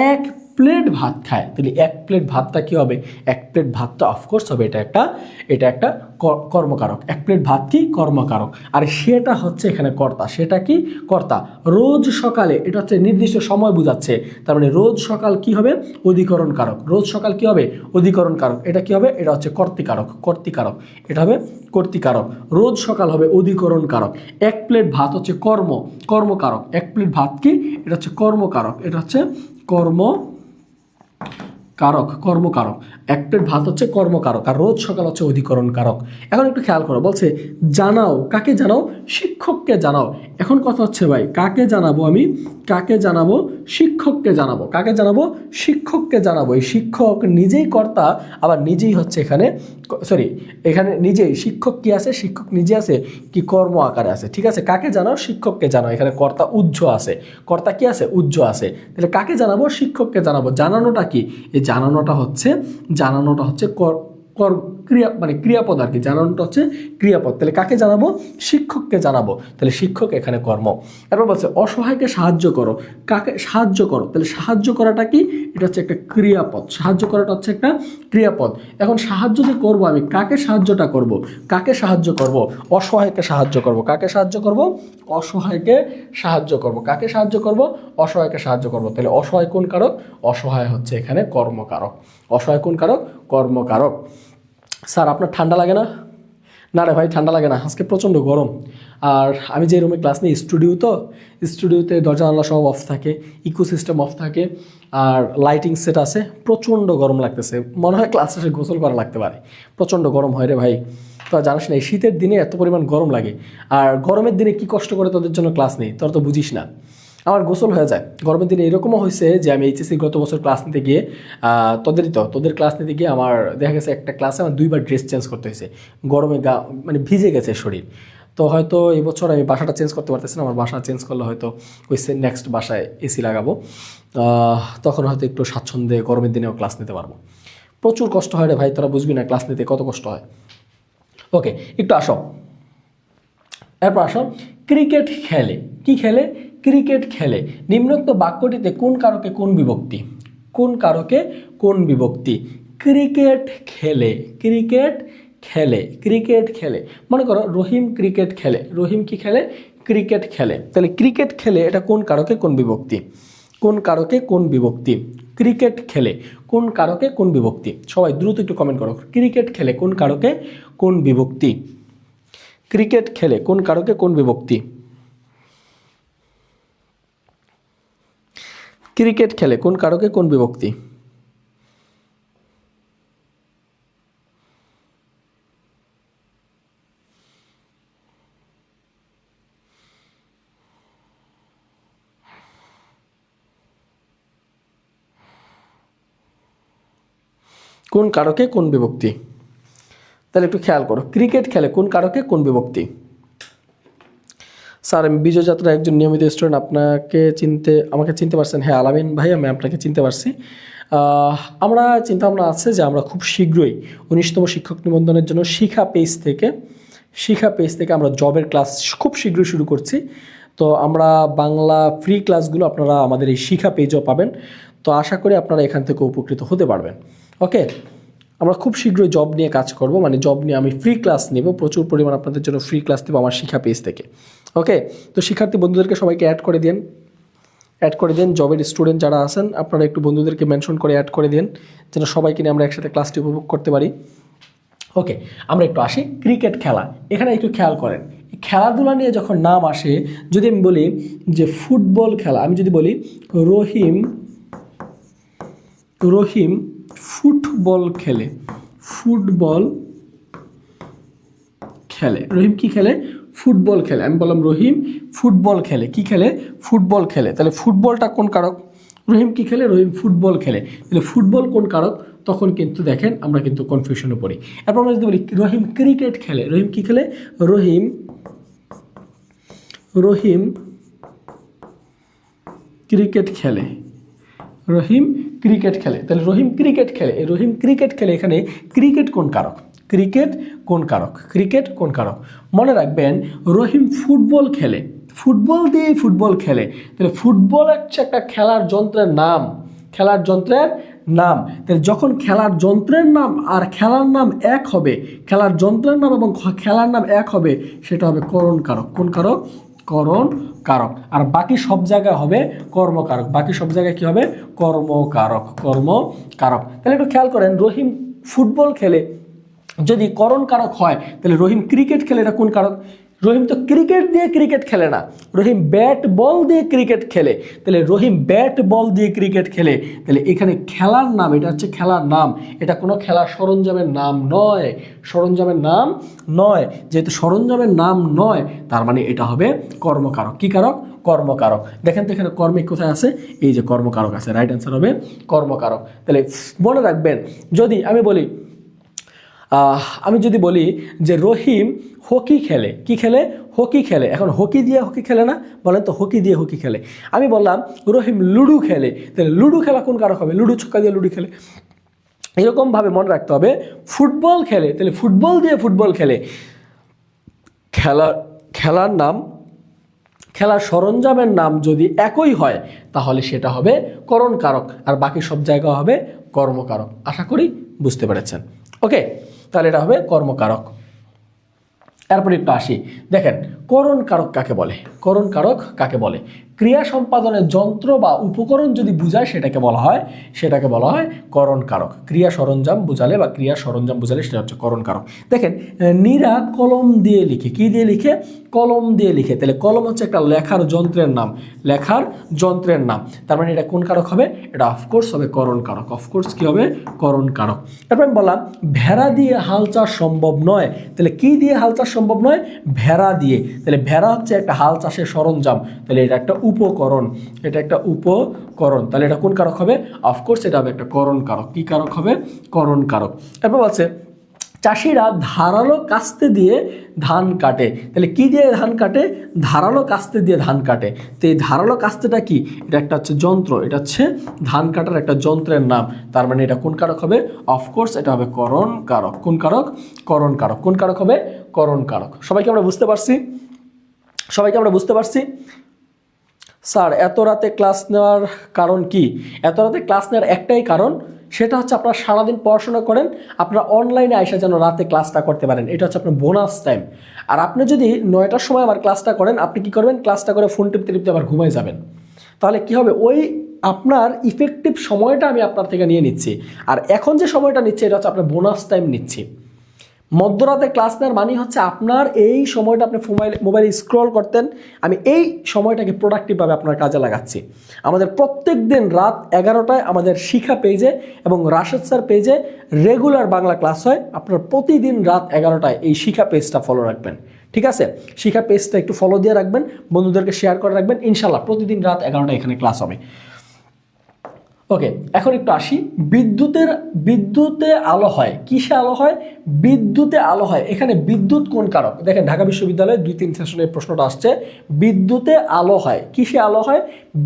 1 প্লেট ভাত খায়। তাহলে 1 প্লেট ভাতটা কি হবে? 1 প্লেট ভাতটা অফকোর্স হবে এটা একটা কর্মকারক। 1 প্লেট ভাত কি? কর্মকারক। আর সেটা হচ্ছে এখানে কর্তা। সেটা কি? কর্তা। রোজ সকালে, এটা হচ্ছে নির্দিষ্ট সময় বোঝাচ্ছে, তার মানে রোজ সকাল কি হবে? অধিকরণ কারক। রোজ সকাল কি হবে? অধিকরণ কারক। এটা কি হবে? এটা হচ্ছে কর্তৃকারক। কর্তৃকারক, এটা হবে কর্তৃকারক। রোজ সকাল হবে অধিকরণ কারক। 1 প্লেট ভাত হচ্ছে কর্মকারক। 1 প্লেট ভাত কি? এটা হচ্ছে কর্মকারক। এটা হচ্ছে কর্মকারক। 1 প্লেট ভাত হচ্ছে কর্মকারক, আর রোজ সকাল হচ্ছে অধিকরণ কারক। এখন একটু খেয়াল করো, বলছে জানাও। কাকে জানাও? শিক্ষককে জানাও। এখন কথা হচ্ছে ভাই কাকে জানাবো আমি? কাকে জানাবো? শিক্ষককে জানাবো। কাকে জানাবো? শিক্ষককে জানাবো। এই শিক্ষক নিজেই কর্তা, আবার নিজেই হচ্ছে এখানে নিজেই শিক্ষক কি আছে? শিক্ষক নিজে আছে কি? কর্ম আকারে আছে। ঠিক আছে, কাকে জানাও? শিক্ষককে জানাও। এখানে কর্তা উজ্জ আছে। কর্তা কি আছে? উজ্জ আছে। তাহলে কাকে জানাবো? শিক্ষককে জানাবো। জানানোটা কি? এই জানানোটা হচ্ছে ক্রিয়া, মানে ক্রিয়াপদ আর কি। জানানোটা হচ্ছে ক্রিয়াপদ। তাহলে কাকে জানাবো? শিক্ষককে জানাবো। তাহলে শিক্ষক এখানে কর্ম। এরপর বলছে অসহায়কে সাহায্য করো। কাকে সাহায্য করো? তাহলে সাহায্য করাটা কি? এটা হচ্ছে একটা ক্রিয়াপদ। সাহায্য করাটা হচ্ছে একটা ক্রিয়াপদ। এখন সাহায্য যে করবো আমি, কাকে সাহায্যটা করব? কাকে সাহায্য করব? অসহায়কে সাহায্য করব। কাকে সাহায্য করব? অসহায়কে সাহায্য করব। কাকে সাহায্য করব? অসহায়কে সাহায্য করব। তাহলে অসহায় কোন কারক? অসহায় হচ্ছে এখানে কর্মকারক। অসহায় কোন কারক? কর্মকারক। স্যার আপনার ঠান্ডা লাগে না? না রে ভাই, ঠান্ডা লাগে না, আজকে প্রচণ্ড গরম। আর আমি যে রুমে ক্লাস নিই, স্টুডিওতে দরজা জানলা সব অফ থাকে, ইকোসিস্টেম অফ থাকে, আর লাইটিং সেট আছে। প্রচণ্ড গরম লাগতেছে, মনে হয় ক্লাস শেষে গোসল করা লাগতে পারে। প্রচণ্ড গরম হয় রে ভাই। তো জানিস না, এই শীতের দিনে এত পরিমাণ গরম লাগে, আর গরমের দিনে কি কষ্ট করে তোদের জন্য ক্লাস নেই, তোরা তো বুঝিস না। আমার গোসল হয়ে যায় গরমের দিনে। এরকমও হয়েছে যে আমি এইচএসসি গত বছর ক্লাস নিতে গিয়ে তোদের ক্লাস নিতে গিয়ে আমার দেখা গেছে একটা ক্লাসে আমার 2বার ড্রেস চেঞ্জ করতে হয়েছে। গরমে মানে ভিজে গেছে শরীর। তো হয়তো এই বছর আমি বাসাটা চেঞ্জ করতে পারতেছি না, আমার বাসা চেঞ্জ করলে হয়তো ওই নেক্সট বাসায় এসি লাগাবো, তখন হয়তো একটু স্বাচ্ছন্দ্যে গরমের দিনেও ক্লাস নিতে পারবো। প্রচুর কষ্ট হয় রে ভাই, তোরা বুঝবি না ক্লাস নিতে কত কষ্ট হয়। ওকে, একটু আসো, এরপর আসো, ক্রিকেট খেলে, কি খেলে? ক্রিকেট খেলে। নিম্নোক্ত বাক্যটিতে কোন কারকে কোন বিভক্তি? কোন কারকে কোন বিভক্তি? ক্রিকেট খেলে, ক্রিকেট খেলে, ক্রিকেট খেলে। মনে করো রহিম ক্রিকেট খেলে, রহিম কি খেলে? ক্রিকেট খেলে। তাহলে ক্রিকেট খেলে এটা কোন কারকে কোন বিভক্তি? কোন কারকে কোন বিভক্তি? ক্রিকেট খেলে কোন কারকে কোন বিভক্তি? সবাই দ্রুত একটু কমেন্ট করো, ক্রিকেট খেলে কোন কারকে কোন বিভক্তি? ক্রিকেট খেলে কোন কারকে কোন বিভক্তি? ক্রিকেট খেলে কোন কারকে কোন বিভক্তি? কোন কারকে কোন বিভক্তি? তাহলে একটু খেয়াল করো, ক্রিকেট খেলে কোন কারকে কোন বিভক্তি? স্যার আমি বিজয় যাত্রা একজন নিয়মিত স্টুডেন্ট, আমাকে চিনতে পারছেন? হ্যাঁ আলামিন ভাই, আমি আপনাকে চিনতে পারছি। আমরা চিন্তাভাবনা আছে যে আমরা খুব শীঘ্রই 19তম শিক্ষক নিবন্ধনের জন্য শিখা পেজ থেকে আমরা জবের ক্লাস খুব শীঘ্রই শুরু করছি। তো আমরা বাংলা ফ্রি ক্লাসগুলো আপনারা আমাদের এই শিখা পেজও পাবেন। তো আশা করি আপনারা এখান থেকে উপকৃত হতে পারবেন। ওকে, আমরা খুব শীঘ্রই জব নিয়ে কাজ করব, মানে জব নিয়ে আমি ফ্রি ক্লাস নেব, প্রচুর পরিমাণ আপনাদের জন্য ফ্রি ক্লাস দেবো আমার শিখা পেজ থেকে। ওকে, তো শিক্ষার্থী বন্ধুদেরকে সবাইকে অ্যাড করে দিন, জবের স্টুডেন্ট যারা আছেন আপনারা একটু বন্ধুদেরকে মেনশন করে অ্যাড করে দিন, যেন সবাইকে নিয়ে আমরা একসাথে ক্লাসটি উপভোগ করতে পারি। ওকে, আমরা একটু আসি ক্রিকেট খেলা। এখানে একটু খেয়াল করেন, খেলাধুলা নিয়ে যখন নাম আসে, যদি আমি বলি যে ফুটবল খেলা, আমি যদি বলি রহিম ফুটবল খেলে, রহিম কি খেলে? ফুটবল খেলে। আমি বললাম রহিম ফুটবল খেলে, কি খেলে? ফুটবল খেলে। তাহলে ফুটবলটা কোন কারক? রহিম কি খেলে? রহিম ফুটবল খেলে। তাহলে ফুটবল কোন কারক? তখন কিন্তু দেখেন আমরা কিন্তু কনফিউশনে পড়ি। এরপর আমরা যদি বলি রহিম ক্রিকেট খেলে, রহিম কি খেলে? রহিম ক্রিকেট খেলে, রহিম ক্রিকেট খেলে। তাহলে রহিম ক্রিকেট খেলে, এই রহিম ক্রিকেট খেলে, এখানে ক্রিকেট কোন কারক? ক্রিকেট কোন কারক? ক্রিকেট কোন কারক? মনে রাখবেন রহিম ফুটবল খেলে, ফুটবল দিয়ে ফুটবল খেলে। তাহলে ফুটবল হচ্ছে একটা খেলার যন্ত্রের নাম, খেলার যন্ত্রের নাম। তাহলে যখন খেলার যন্ত্রের নাম আর খেলার নাম এক হবে, খেলার যন্ত্রের নাম এবং খেলার নাম এক হবে, সেটা হবে করণ কারক। কোন কারক? করণ কারক। আর বাকি সব জায়গায় হবে কর্মকারক, বাকি সব জায়গায় কি হবে? কর্মকারক, কর্মকারক। তাহলে একটু খেয়াল করেন, রহিম ফুটবল খেলে যদি করণ কারক হয়, তাহলে রহিম ক্রিকেট খেলে, এটা কোন কারক? রহিম তো ক্রিকেট দিয়ে ক্রিকেট খেলে না, রহিম ব্যাট বল দিয়ে ক্রিকেট খেলে। তাহলে রহিম ব্যাট বল দিয়ে ক্রিকেট খেলে, তাহলে এখানে খেলার নাম, এটা হচ্ছে খেলার নাম, এটা কোনো খেলার সরঞ্জামের নাম নয়, সরঞ্জামের নাম নয়। যেহেতু সরঞ্জামের নাম নয়, তার মানে এটা হবে কর্মকারক। কি কারক? কর্মকারক। দেখেন তো এখানে কর্মিক কোথায় আছে? এই যে কর্মকারক আছে, রাইট অ্যান্সার হবে কর্মকারক। তাহলে মনে রাখবেন, যদি আমি যদি বলি যে রহিম হকি খেলে, কি খেলে? হকি খেলে। এখন হকি দিয়ে হকি খেলে না, বলেন তো? হকি দিয়ে হকি খেলে। আমি বললাম রহিম লুডো খেলে, তাহলে লুডো খেলা কোন কারক হবে? লুডো ছক্কা দিয়ে লুডো খেলে। এরকমভাবে মনে রাখতে হবে, ফুটবল খেলে, তাহলে ফুটবল দিয়ে ফুটবল খেলে। খেলার নাম, খেলার সরঞ্জামের নাম যদি একই হয়, তাহলে সেটা হবে করণ কারক, আর বাকি সব জায়গা হবে কর্মকারক। আশা করি বুঝতে পেরেছেন। ওকে, তাহলে এটা হবে কর্মকারক। এরপর একটু আসি, দেখেন করণ কারক কাকে বলে? করণ কারক কাকে বলে? ক্রিয়া সম্পাদনের যন্ত্র বা উপকরণ যদি বুঝায়, সেটাকে বলা হয় করণ কারক। ক্রিয়া সরঞ্জাম বুঝালে বা ক্রিয়া সরঞ্জাম বুঝালে সেটা হচ্ছে করণ কারক। দেখেন নীরা কলম দিয়ে লিখে, কি দিয়ে লিখে? কলম দিয়ে লিখে। তাহলে কলম হচ্ছে একটা লেখার যন্ত্রের নাম, লেখার যন্ত্রের নাম। তার মানে এটা কোন কারক হবে? এটা অফকোর্স হবে করণ কারক। অফকোর্স কি হবে? করণ কারক। তারপর আমি বললাম ভেড়া দিয়ে হাল চাষ সম্ভব নয়, তাহলে কি দিয়ে হাল চাষ সম্ভব নয়? ভেড়া দিয়ে। তাহলে ভেড়া হচ্ছে একটা হাল চাষের সরঞ্জাম, তাহলে এটা একটা উপকরণ, এটা একটা উপকরণ। তাহলে এটা কোন কারক হবে? অফকোর্স এটা হবে একটা করণ কারক। কি কারক হবে? করণ কারক। এরপর আছে চাষিরা ধারালো কাস্তে দিয়ে ধান কাটে। তাহলে কি দিয়ে ধান কাটে? ধারালো কাস্তে দিয়ে ধান কাটে। তো এই ধারালো কাস্তেটা কি? এটা একটা হচ্ছে যন্ত্র, এটা হচ্ছে ধান কাটার একটা যন্ত্রের নাম। তার মানে এটা কোন কারক হবে? অফকোর্স এটা হবে করণ কারক। কোন কারক? করণ কারক। কোন কারক হবে? করণ কারক। সবাইকে আমরা বুঝতে পারছি? সবাইকে আমরা বুঝতে পারছি? স্যার এত রাতে ক্লাস নেওয়ার কারণ কি? এত রাতে ক্লাস নেওয়ার একটাই কারণ, সেটা হচ্ছে আপনারা সারাদিন পড়াশোনা করেন, আপনারা অনলাইনে আইসা যেন রাতে ক্লাসটা করতে পারেন। এটা হচ্ছে আপনার বোনাস টাইম। আর আপনি যদি 9টার সময় আবার ক্লাসটা করেন, আপনি কি করবেন? ক্লাসটা করে ফোন টিপতে টিপতে আবার ঘুমাই যাবেন। তাহলে কি হবে? ওই আপনার ইফেক্টিভ সময়টা আমি আপনার থেকে নিয়ে নিচ্ছি, আর এখন যে সময়টা নিচ্ছি এটা হচ্ছে আপনার বোনাস টাইম নিচ্ছি। মধ্যরাতে ক্লাস নেওয়ার মানে হচ্ছে আপনার এই সময়টা আপনি মোবাইলে স্ক্রল করতেন, আমি এই সময়টাকে প্রোডাক্টিভভাবে আপনার কাজে লাগাচ্ছি। আমাদের প্রত্যেক দিন রাত 11টায় আমাদের শিখা পেজে এবং রাশেদ স্যার পেজে রেগুলার বাংলা ক্লাস হয়। আপনার প্রতিদিন রাত 11টায় এই শিখা পেজটা ফলো রাখবেন, ঠিক আছে? শিখা পেজটা একটু ফলো দিয়ে রাখবেন, বন্ধুদেরকে শেয়ার করে রাখবেন। ইনশাল্লাহ প্রতিদিন রাত 11টায় এখানে ক্লাস হবে। ওকে, এখন একটু আসি। বিদ্যুতে আলো হয়, কিসে আলো হয়? বিদ্যুতে আলো হয়। এখানে বিদ্যুৎ কোন কারক? দেখেন ঢাকা বিশ্ববিদ্যালয়ে 2-3 সেশনে প্রশ্নটা আসছে। বিদ্যুতে আলো হয়, কিসে আলো হয়?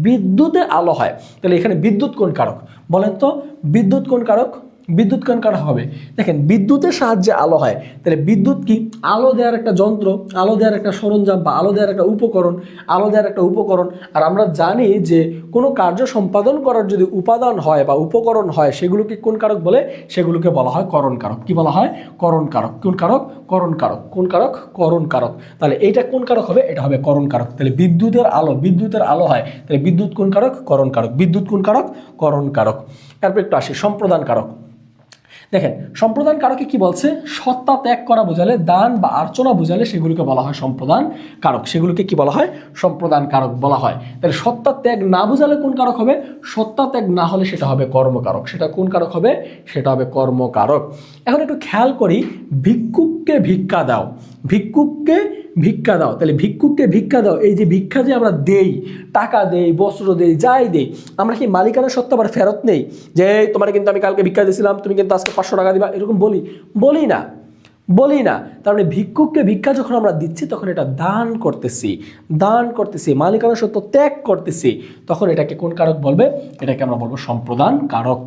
বিদ্যুতে আলো হয়। তাহলে এখানে বিদ্যুৎ কোন কারক বলেন তো? বিদ্যুৎ কোন কারক? বিদ্যুৎ কোন কারক হবে? দেখেন বিদ্যুতের সাহায্যে আলো হয়। তাহলে বিদ্যুৎ কি? আলো দেওয়ার একটা যন্ত্র, আলো দেওয়ার একটা সরঞ্জাম, বা আলো দেওয়ার একটা উপকরণ, আলো দেওয়ার একটা উপকরণ। আর আমরা জানি যে কোনো কার্য সম্পাদন করার যদি উপাদান হয় বা উপকরণ হয়, সেগুলোকে কোন কারক বলে? সেগুলোকে বলা হয় করণ কারক। কি বলা হয়? করণ কারক। কোন কারক? করণ কারক। কোন কারক? করণ কারক। তাহলে এইটা কোন কারক হবে? এটা হবে করণ কারক। তাহলে বিদ্যুতের আলো হয়, তাহলে বিদ্যুৎ কোন কারক? করণ কারক। বিদ্যুৎ কোন কারক? করণ কারক। তারপর একটু আসি সম্প্রদান কারক। দেখেন সম্প্রদান কারকে কি বলছে? সত্তা ত্যাগ করা বোঝালে, দান বা আর্চনা বোঝালে সেগুলোকে বলা হয় সম্প্রদান কারক। সেগুলোকে কি বলা হয়? সম্প্রদান কারক বলা হয়। তাহলে সত্তা ত্যাগ না বোঝালে কোন কারক হবে? সত্তা ত্যাগ না হলে সেটা হবে কর্মকারক। সেটা কোন কারক হবে? সেটা হবে কর্মকারক। এখন একটু খেয়াল করি, ভিক্ষুককে ভিক্ষা দাও, ভিক্ষুককে ভিক্ষা দাও। তাহলে ভিক্ষুককে ভিক্ষা দাও, এই যে ভিক্ষা যে আমরা দেই, টাকা দেই, বস্ত্র দেই, যাই দেই, আমরা কি মালিকানা সত্ত্ব আবার ফেরত নেই যে তোমার কিন্তু আমি কালকে ভিক্ষা দিয়েছিলাম, তুমি কিন্তু আজকে 500 টাকা দিবা, এরকম বলি না। তার মানে ভিক্ষুককে ভিক্ষা যখন আমরা দিচ্ছি তখন এটা দান করতেছি, মালিকানা সত্ত্ব ত্যাগ করতেছি, তখন এটাকে কোন কারক বলবে? এটাকে আমরা বলবো সম্প্রদান কারক।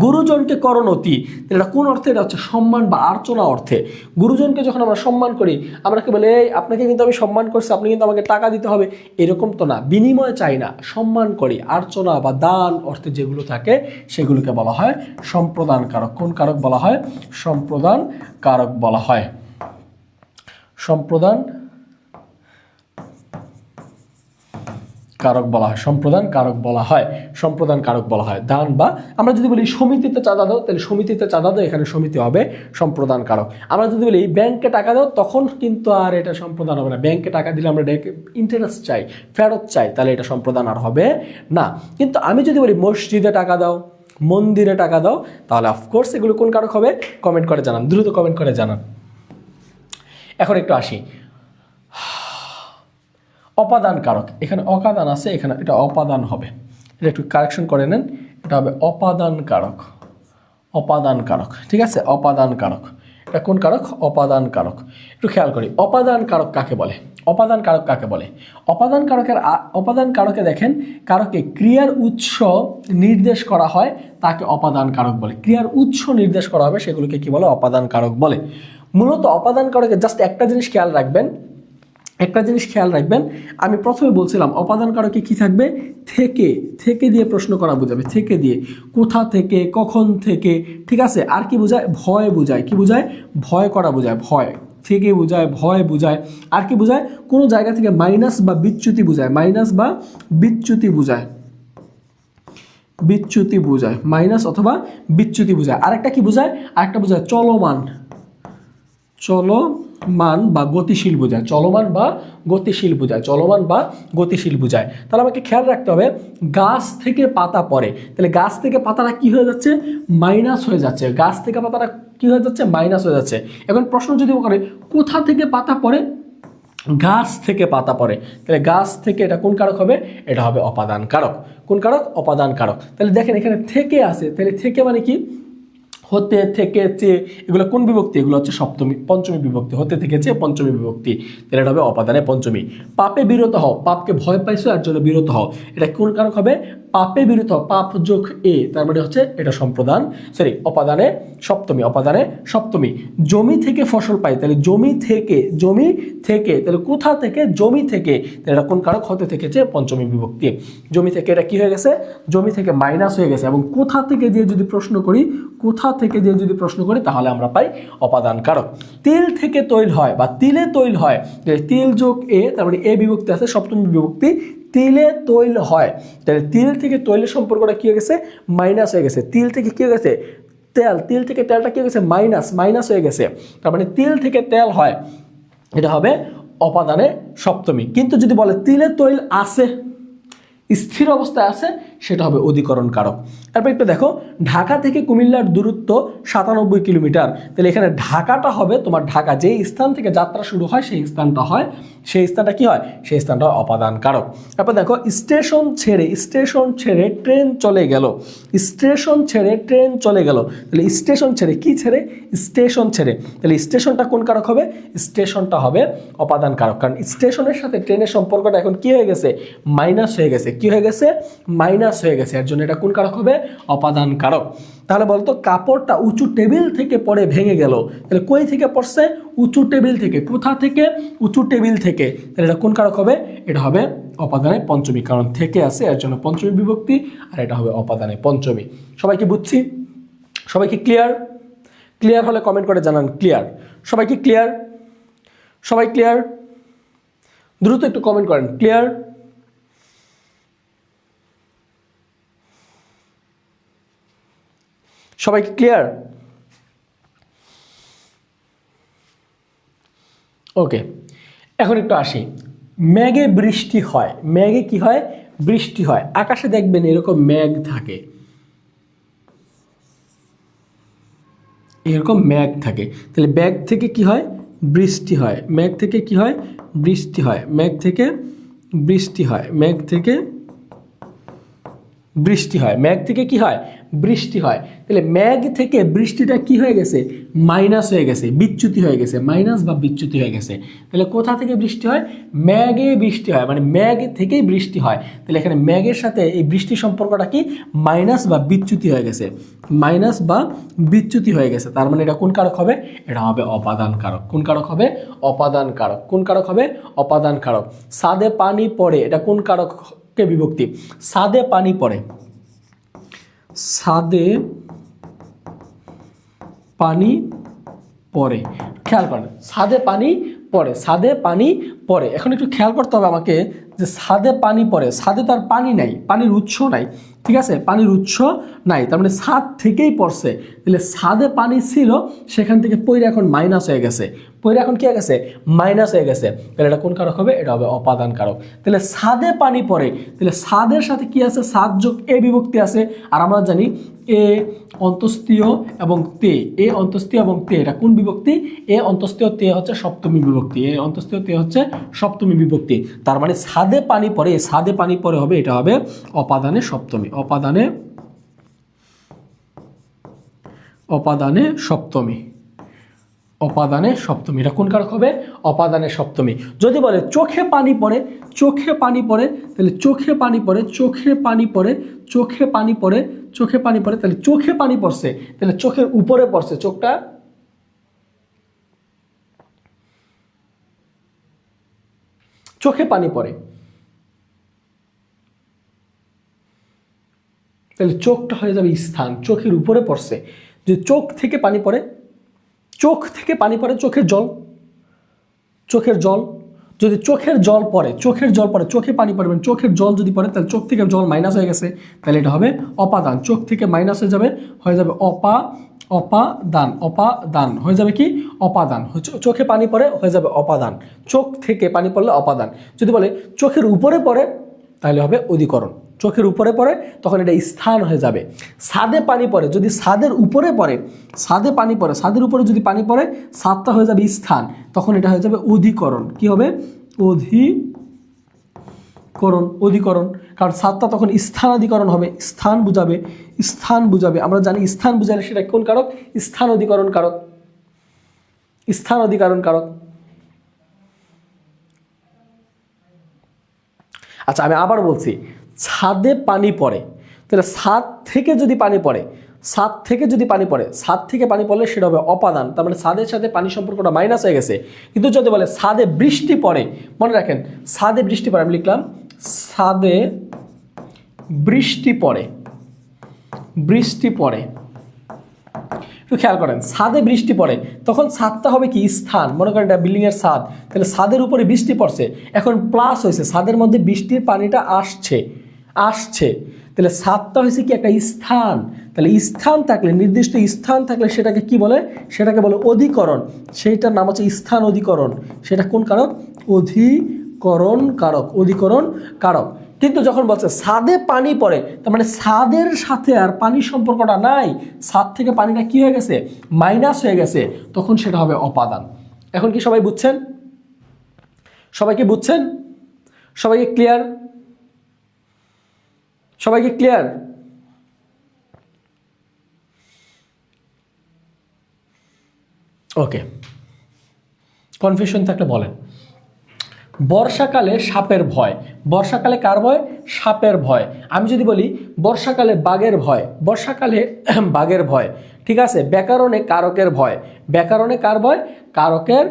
গুরুজনকে করণতি, এটা কোন অর্থে? এটা হচ্ছে সম্মান বা আর্চনা অর্থে। গুরুজনকে যখন আমরা সম্মান করি, আমরা কি বলি এই আপনাকে কিন্তু আমি সম্মান করছি, আপনি কিন্তু আমাকে টাকা দিতে হবে, এরকম তো না, বিনিময় চাই না, সম্মান করি। আর্চনা বা দান অর্থে যেগুলো থাকে সেগুলোকে বলা হয় সম্প্রদান কারক। কোন কারক বলা হয়? সম্প্রদান কারক বলা হয়। সম্প্রদান কারক বলা হয়, সম্প্রদান কারক বলা হয়, সম্প্রদান কারক বলা হয়। দান বা আমরা যদি বলি সমিতিতে চাঁদা দাও, তাহলে সমিতিতে চাঁদা দাও, এখানে সমিতি হবে সম্প্রদান কারক। আমরা যদি বলি ব্যাংকে টাকা দাও, তখন কিন্তু আর এটা সম্প্রদান হবে না। ব্যাংকে টাকা দিলে আমরা ইন্টারেস্ট চাই, ফেরত চাই, তাহলে এটা সম্প্রদান আর হবে না। কিন্তু আমি যদি বলি মসজিদে টাকা দাও, মন্দিরে টাকা দাও, তাহলে অফকোর্স এগুলো কোন কারক হবে? কমেন্ট করে জানান, দ্রুত কমেন্ট করে জানান। এখন একটু আসি অপাদান কারক। এখানে অকাদান আছে, এখানে এটা অপাদান হবে, এটা একটু কারেকশন করে নেন, এটা হবে অপাদান কারক। অপাদান কারক, ঠিক আছে? অপাদান কারক, এটা কোন কারক? অপাদান কারক। একটু খেয়াল করি অপাদান কারক কাকে বলে? অপাদান কারক কাকে বলে? অপাদান কারকে দেখেন, কারকে ক্রিয়ার উৎস নির্দেশ করা হয় তাকে অপাদান কারক বলে। ক্রিয়ার উৎস নির্দেশ করা হবে সেগুলোকে কি বলে? অপাদান কারক বলে। মূলত অপাদান কারকে জাস্ট একটা জিনিস খেয়াল রাখবেন, আমি প্রথমে বলছিলাম অপাদান কারকে কি থাকবে? থেকে দিয়ে প্রশ্ন করা বোঝাবে, থেকে দিয়ে, কোথা থেকে, কখন থেকে, ঠিক আছে? আর কি বোঝায়? ভয় বোঝায়। কি বোঝায়? ভয় করা বোঝায়, ভয় থেকে বোঝায়, ভয় বোঝায়। আর কি বোঝায়? কোনো জায়গা থেকে মাইনাস বা বিচ্যুতি বোঝায়, মাইনাস বা বিচ্যুতি বোঝায়, মাইনাস অথবা বিচ্যুতি বোঝায়। আরেকটা কি বোঝায়? আরেকটা বোঝায় চলমান বা গতিশীল বোঝায়, চলমান বা গতিশীল বোঝায়। তাহলে আমাকে খেয়াল রাখতে হবে, গাছ থেকে পাতা পড়ে, তাহলে গাছ থেকে পাতাটা কি হয়ে যাচ্ছে? মাইনাস হয়ে যাচ্ছে। গাছ থেকে পাতাটা কি হয়ে যাচ্ছে? মাইনাস হয়ে যাচ্ছে। এখন প্রশ্ন যদি করে কোথা থেকে পাতা পড়ে? গাছ থেকে পাতা পড়ে, তাহলে গাছ থেকে, এটা কোন কারক হবে? এটা হবে অপাদান কারক। কোন কারক? অপাদান কারক। তাহলে দেখেন এখানে থেকে আছে, তাহলে থেকে মানে কি? হতে থেকে চেয়ে এগুলো কোন বিভক্তি? এগুলো হচ্ছে পঞ্চমী বিভক্তি। হতে থেকে চেয়ে পঞ্চমী বিভক্তি, তাহলে এটা হবে অপাদানে পঞ্চমী। পাপে বিরত হও, পাপকে ভয় পাইছো এর জন্য বিরত হও, এটা কোন কারক হবে? পাপে বিরত হও, পাপ যোগ এ, তার মানে হচ্ছে এটা অপাদানে সপ্তমী, অপাদানে সপ্তমী। জমি থেকে ফসল পাই, তাহলে জমি থেকে তাহলে কোথা থেকে? জমি থেকে, তাহলে এটা কোন কারক? হতে থেকে চেয়ে পঞ্চমী বিভক্তি। জমি থেকে এটা কি হয়ে গেছে? জমি থেকে মাইনাস হয়ে গেছে, এবং কোথা থেকে দিয়ে যদি প্রশ্ন করি তাহলে আমরা পাই অপাদান কারক। তিল থেকে তৈল হয় বা তিলে তৈল হয়, তিল যোগ এ, তার মানে এ বিভক্তি আছে, সপ্তমী বিভক্তি, তিলে তৈল হয়, তাহলে তিল থেকে তৈলের সম্পর্কটা কি হয়ে গেছে? মাইনাস হয়ে গেছে। তিল থেকে কি হয়ে গেছে? তেল, তিল থেকে তেলটা কি হয়ে গেছে? মাইনাস হয়ে গেছে, তার মানে তিল থেকে তেল হয়, এটা হবে অপাদানে সপ্তমী। কিন্তু যদি বলে তিলে তৈল আছে, স্থির অবস্থায় আছে, সেটা হবে অধিকরণ কারক। তারপর একটু দেখো, ঢাকা থেকে কুমিল্লার দূরত্ব 97 কিলোমিটার, তাহলে এখানে ঢাকাটা হবে তোমার, ঢাকা যেই স্থান থেকে যাত্রা শুরু হয় সেই স্থানটা কি হয়? সেই স্থানটা অপাদান কারক। তারপর দেখো, স্টেশন ছেড়ে ট্রেন চলে গেল, তাহলে স্টেশন ছেড়ে কি ছেড়ে? স্টেশন ছেড়ে, তাহলে স্টেশনটা কোন কারক হবে? স্টেশনটা হবে অপাদান কারক, কারণ স্টেশনের সাথে ট্রেনের সম্পর্কটা এখন কি হয়ে গেছে? মাইনাস হয়ে গেছে। কি হয়ে গেছে? মাইনাস হয়ে গেছে, এর জন্য এটা কোন কারক হবে? অপাদান কারক। তাহলে বলতো, কাপড়টা উঁচু টেবিল থেকে পড়ে ভেঙে গেল, তাহলে কই থেকে পড়ছে? উঁচু টেবিল থেকে। কোথা থেকে? উঁচু টেবিল থেকে, তাহলে এটা কোন কারক হবে? এটা হবে অপাদানে পঞ্চমী, কারণ থেকে আছে এর জন্য পঞ্চমী বিভক্তি, আর এটা হবে অপাদানে পঞ্চমী। সবাই কি বুঝছি? সবাই কি ক্লিয়ার হলে কমেন্ট করে জানান ক্লিয়ার। সবাই কি ক্লিয়ার? সবাই ক্লিয়ার? দ্রুত একটু কমেন্ট করেন ক্লিয়ার। সবাই কি ক্লিয়ার? ওকে, এখন একটু আসি। মেঘে বৃষ্টি হয়, মেঘে কি হয়? বৃষ্টি হয়। আকাশে দেখবেন এরকম মেঘ থাকে, এরকম মেঘ থাকে, তাহলে মেঘ থেকে কি হয়? বৃষ্টি হয়। মেঘ থেকে কি হয়? বৃষ্টি হয়। মেঘ থেকে বৃষ্টি হয়। মেঘ থেকে বৃষ্টি হয়। মেঘ থেকে কি হয়? বৃষ্টি হয়। তাহলে মেঘ থেকে বৃষ্টিটা কি হয়ে গেছে? মাইনাস হয়ে গেছে, বিচ্যুতি হয়ে গেছে, মাইনাস বা বিচ্যুতি হয়ে গেছে। তাহলে কোথা থেকে বৃষ্টি হয়? মেঘে বৃষ্টি হয়, মানে মেঘ থেকেই বৃষ্টি হয়। তাহলে এখানে মেঘের সাথে এই বৃষ্টির সম্পর্কটা কি? মাইনাস বা বিচ্যুতি হয়ে গেছে, মাইনাস বা বিচ্যুতি হয়ে গেছে। তার মানে এটা কোন কারক হবে? এটা হবে অপাদান কারক। কোন কারক হবে? অপাদান কারক। কোন কারক হবে? অপাদান কারক। ছাদে পানি পড়ে, এটা কোন কারক বিভক্তি? ছাদে পানি পড়ে, ছাদে পানি পড়ে। খেয়াল করেন, ছাদে পানি পড়ে, ছাদে পানি পড়ে। এখন একটু খেয়াল করতে হবে আমাকে, যে ছাদে পানি পড়ে, ছাদে তার পানি নাই, পানির উৎস নাই, ঠিক আছে? পানির উৎস নাই, তার মানে ছাদ থেকেই পড়ছে। তাহলে ছাদে পানি ছিল, সেখান থেকে পইরে এখন মাইনাস হয়ে গেছে, পইরে এখন কি হয়ে গেছে? মাইনাস হয়ে গেছে। তাহলে এটা কোন কারক হবে? এটা হবে অপাদান কারক। তাহলে ছাদে পানি পড়ে, তাহলে ছাদের সাথে কি আছে? ছাদ যোগ এ বিভক্তি আছে, আর আমরা জানি এ অন্তস্তীয় এবং তে, এ অন্তস্তীয় এবং তে, এটা কোন বিভক্তি? এ অন্তস্তীয়, তে হচ্ছে সপ্তমী বিভক্তি, এ অন্তস্তীয়, তে হচ্ছে সপ্তমী বিভক্তি। তার মানে ছাদে পানি পড়ে, ছাদে পানি পড়ে হবে, এটা হবে অপাদানে সপ্তমী, অপাদানে সপ্তমী, অপাদানে সপ্তমী। এটা কোন কারক হবে? অপাদানে সপ্তমী। যদি বলে চোখে পানি পড়ে, চোখে পানি পড়ে, তাহলে চোখে পানি পড়ে, চোখে পানি পড়ে, চোখে পানি পড়ে, চোখে পানি পড়ে, তাহলে চোখে পানি পড়ছে, তাহলে চোখের উপরে পড়ছে, চোখটা চোখে পানি পড়ে, তাহলে চোখটা হয়ে যাবে স্থান, চোখের উপরে পড়ছে। যদি চোখ থেকে পানি পড়ে, চোখ থেকে পানি পড়ে, চোখের জল, চোখের জল, যদি চোখের জল পড়ে, চোখের জল পড়ে, চোখে পানি পড়বেন, চোখের জল যদি পড়ে, তাহলে চোখ থেকে জল মাইনাস হয়ে গেছে, তাহলে এটা হবে অপাদান। চোখ থেকে মাইনাস হয়ে যাবে অপাদান হয়ে যাবে কি? অপাদান। চোখে পানি পড়ে হয়ে যাবে অপাদান, চোখ থেকে পানি পড়লে অপাদান। যদি বলে চোখের উপরে পড়ে, তাহলে হবে অধিকরণ। চোখের উপরে পড়ে তখন এটা স্থান হয়ে যাবে। ছাদে পানি পড়ে, যদি ছাদের উপরে পড়ে, ছাদে পানি পড়ে, ছাদের উপরে যদি পানি পড়ে, ছাদটা হয়ে যাবে স্থান, তখন এটা হয়ে যাবে অধিকরণ। কি হবে? করণ, অধিকরণ, কারণ সাতটা তখন স্থানাধিকরণ হবে, স্থান বুঝাবে, স্থান বুঝাবে। আমরা জানি স্থান বুঝালে সেটা কোন কারক? স্থান অধিকরণ কারক, স্থান অধিকরণ কারক। আচ্ছা আমি আবার বলছি, ছাদে পানি পড়ে, তাহলে ছাদ থেকে যদি পানি পড়ে, ছাদ থেকে যদি পানি পড়ে, ছাদ থেকে পানি পড়লে সেটা হবে অপাদান, তার মানে ছাদের সাথে পানি সম্পর্কটা মাইনাস হয়ে গেছে। কিন্তু যদি বলে ছাদে বৃষ্টি পড়ে, মনে রাখেন ছাদে বৃষ্টি পড়ে, আমি লিখলাম ছাদে বৃষ্টি পড়ে, বৃষ্টি পড়ে। একটু খেয়াল করেন, ছাদে বৃষ্টি পড়ে, তখন ছাদটা হবে কি? স্থান। মনে করেন এটা বিল্ডিংয়ের ছাদ, তাহলে ছাদের উপরে বৃষ্টি পড়ছে, এখন প্লাস হয়েছে, ছাদের মধ্যে বৃষ্টির পানিটা আসছে, আসছে, তাহলে ছাদটা হয়েছে কি? একটা স্থান। তাহলে স্থান থাকলে, নির্দিষ্ট স্থান থাকলে সেটাকে কি বলে? সেটাকে বলে অধিকরণ। সেইটার নাম হচ্ছে স্থান অধিকরণ। সেটা কোন কারক? অধিকরণ কারক, অধিকরণ কারক। কিন্তু যখন বলছে ছাদে পানি পড়ে, তার মানে ছাদের সাথে আর পানির সম্পর্কটা নাই, ছাদ থেকে পানিটা কি হয়ে গেছে? মাইনাস হয়ে গেছে, তখন সেটা হবে অপাদান। এখন কি সবাই বুঝছেন? সবাই কি বুঝছেন? সবাইকে ক্লিয়ার? সবাইকে ক্লিয়ার? ওকে, কনফিউশন থাকলে বলেন। বর্ষাকালে সাপের ভয়, বর্ষাকালে কার ভয়? সাপের ভয়। আমি যদি বলি বর্ষাকালে বাঘের ভয়, বর্ষাকালে বাঘের ভয়, ঠিক আছে। ব্যাকরণে কারকের ভয়, ব্যাকরণে কার ভয়? কারকের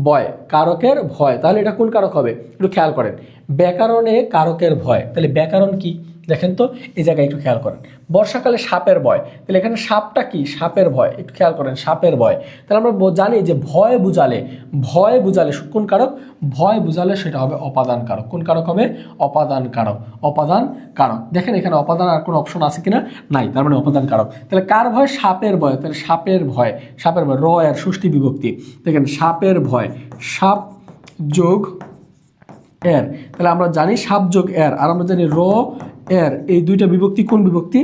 ভয়, কারকের ভয়। তাহলে এটা কোন কারক হবে? একটু খেয়াল করেন, ব্যাকরণে কারকের ভয়। তাহলে ব্যাকরণ কি দেখেন তো, এই জায়গায় একটু খেয়াল করেন। বর্ষাকালে সাপের ভয়, তাহলে এখানে সাপটা কি? সাপের ভয়। একটু খেয়াল করেন, সাপের ভয়। তাহলে আমরা জানি যে ভয় বুঝালে, ভয় বুঝালে কোন কারক? ভয় বুঝালে সেটা হবে অপাদান কারক। কোন কারক হবে? অপাদান কারক, অপাদান কারক। দেখেন এখানে অপাদান আর কোনো অপশন আছে কিনা? নাই, তার মানে অপাদান কারক। তাহলে কার ভয়? সাপের ভয়। তাহলে সাপের ভয়, সাপের ভয়, র এর ষষ্ঠী বিভক্তি। দেখেন সাপের ভয়, সাপ যোগ এর, তাহলে আমরা জানি সাপ যোগ এর, আর আমরা জানি র এর, এই দুইটা বিভক্তি কোন বিভক্তি?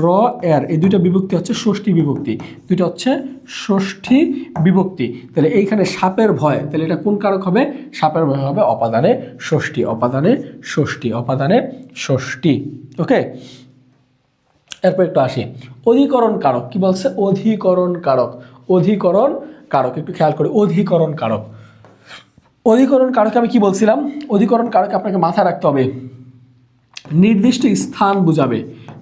র এর, এই দুইটা বিভক্তি হচ্ছে ষষ্ঠী বিভক্তি, দুইটা হচ্ছে ষষ্ঠী বিভক্তি। তাহলে এইখানে সাপের ভয়, তাহলে এটা কোন কারক হবে? সাপের ভয় হবে অপাদানে ষষ্ঠী, অপাদানে ষষ্ঠী, অপাদানে ষষ্ঠী। ওকে, এরপর একটু আসি অধিকরণ কারক। কি বলছে? অধিকরণ কারক, অধিকরণ কারক। একটু খেয়াল করে, অধিকরণ কারক, অধিকরণ কারক আমি কি বলছিলাম? অধিকরণ কারক আপনাকে মাথায় রাখতে হবে, নির্দিষ্ট স্থান বুঝাবে,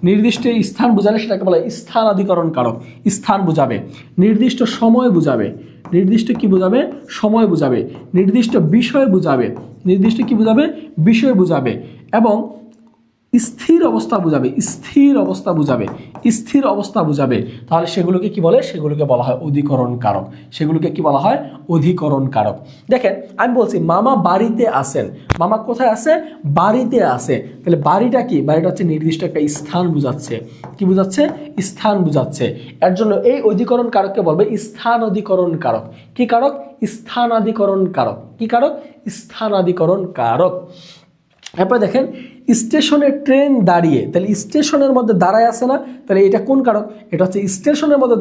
নির্দিষ্ট স্থান বুঝালে সেটাকে বলে স্থানাধিকরণ কারক, স্থান বুঝাবে। নির্দিষ্ট সময় বুঝাবে, নির্দিষ্ট কি বুঝাবে? সময় বুঝাবে। নির্দিষ্ট বিষয় বুঝাবে, নির্দিষ্ট কি বুঝাবে? বিষয় বুঝাবে। এবং স্থির অবস্থা বুঝাবে, স্থির অবস্থা বুঝাবে, স্থির অবস্থা বুঝাবে। তাহলে সেগুলোকে কি বলে? সেগুলোকে বলা হয় অধিকরণ কারক, সেগুলোকে কি বলা হয়? অধিকরণ কারক। দেখেন আমি বলছি মামা বাড়িতে আসেন, মামা কোথায় আছে? বাড়িতে আছে। তাহলে বাড়িটা কি? বাড়িটা হচ্ছে নির্দিষ্ট একটা স্থান বুঝাচ্ছে। কি বুঝাচ্ছে? স্থান বুঝাচ্ছে। এর জন্য এই অধিকরণ কারককে বলবে স্থান অধিকরণ কারক। কি কারক? স্থানাধিকরণ কারক। কি কারক? স্থানাধিকরণ কারক। এরপরে দেখেন স্টেশনে ট্রেন দাঁড়িয়ে, তাহলে স্টেশনের মধ্যে দাঁড়ায় আছে না? তাহলে এটা কোন কারক? এটা হচ্ছে স্টেশনের মধ্যে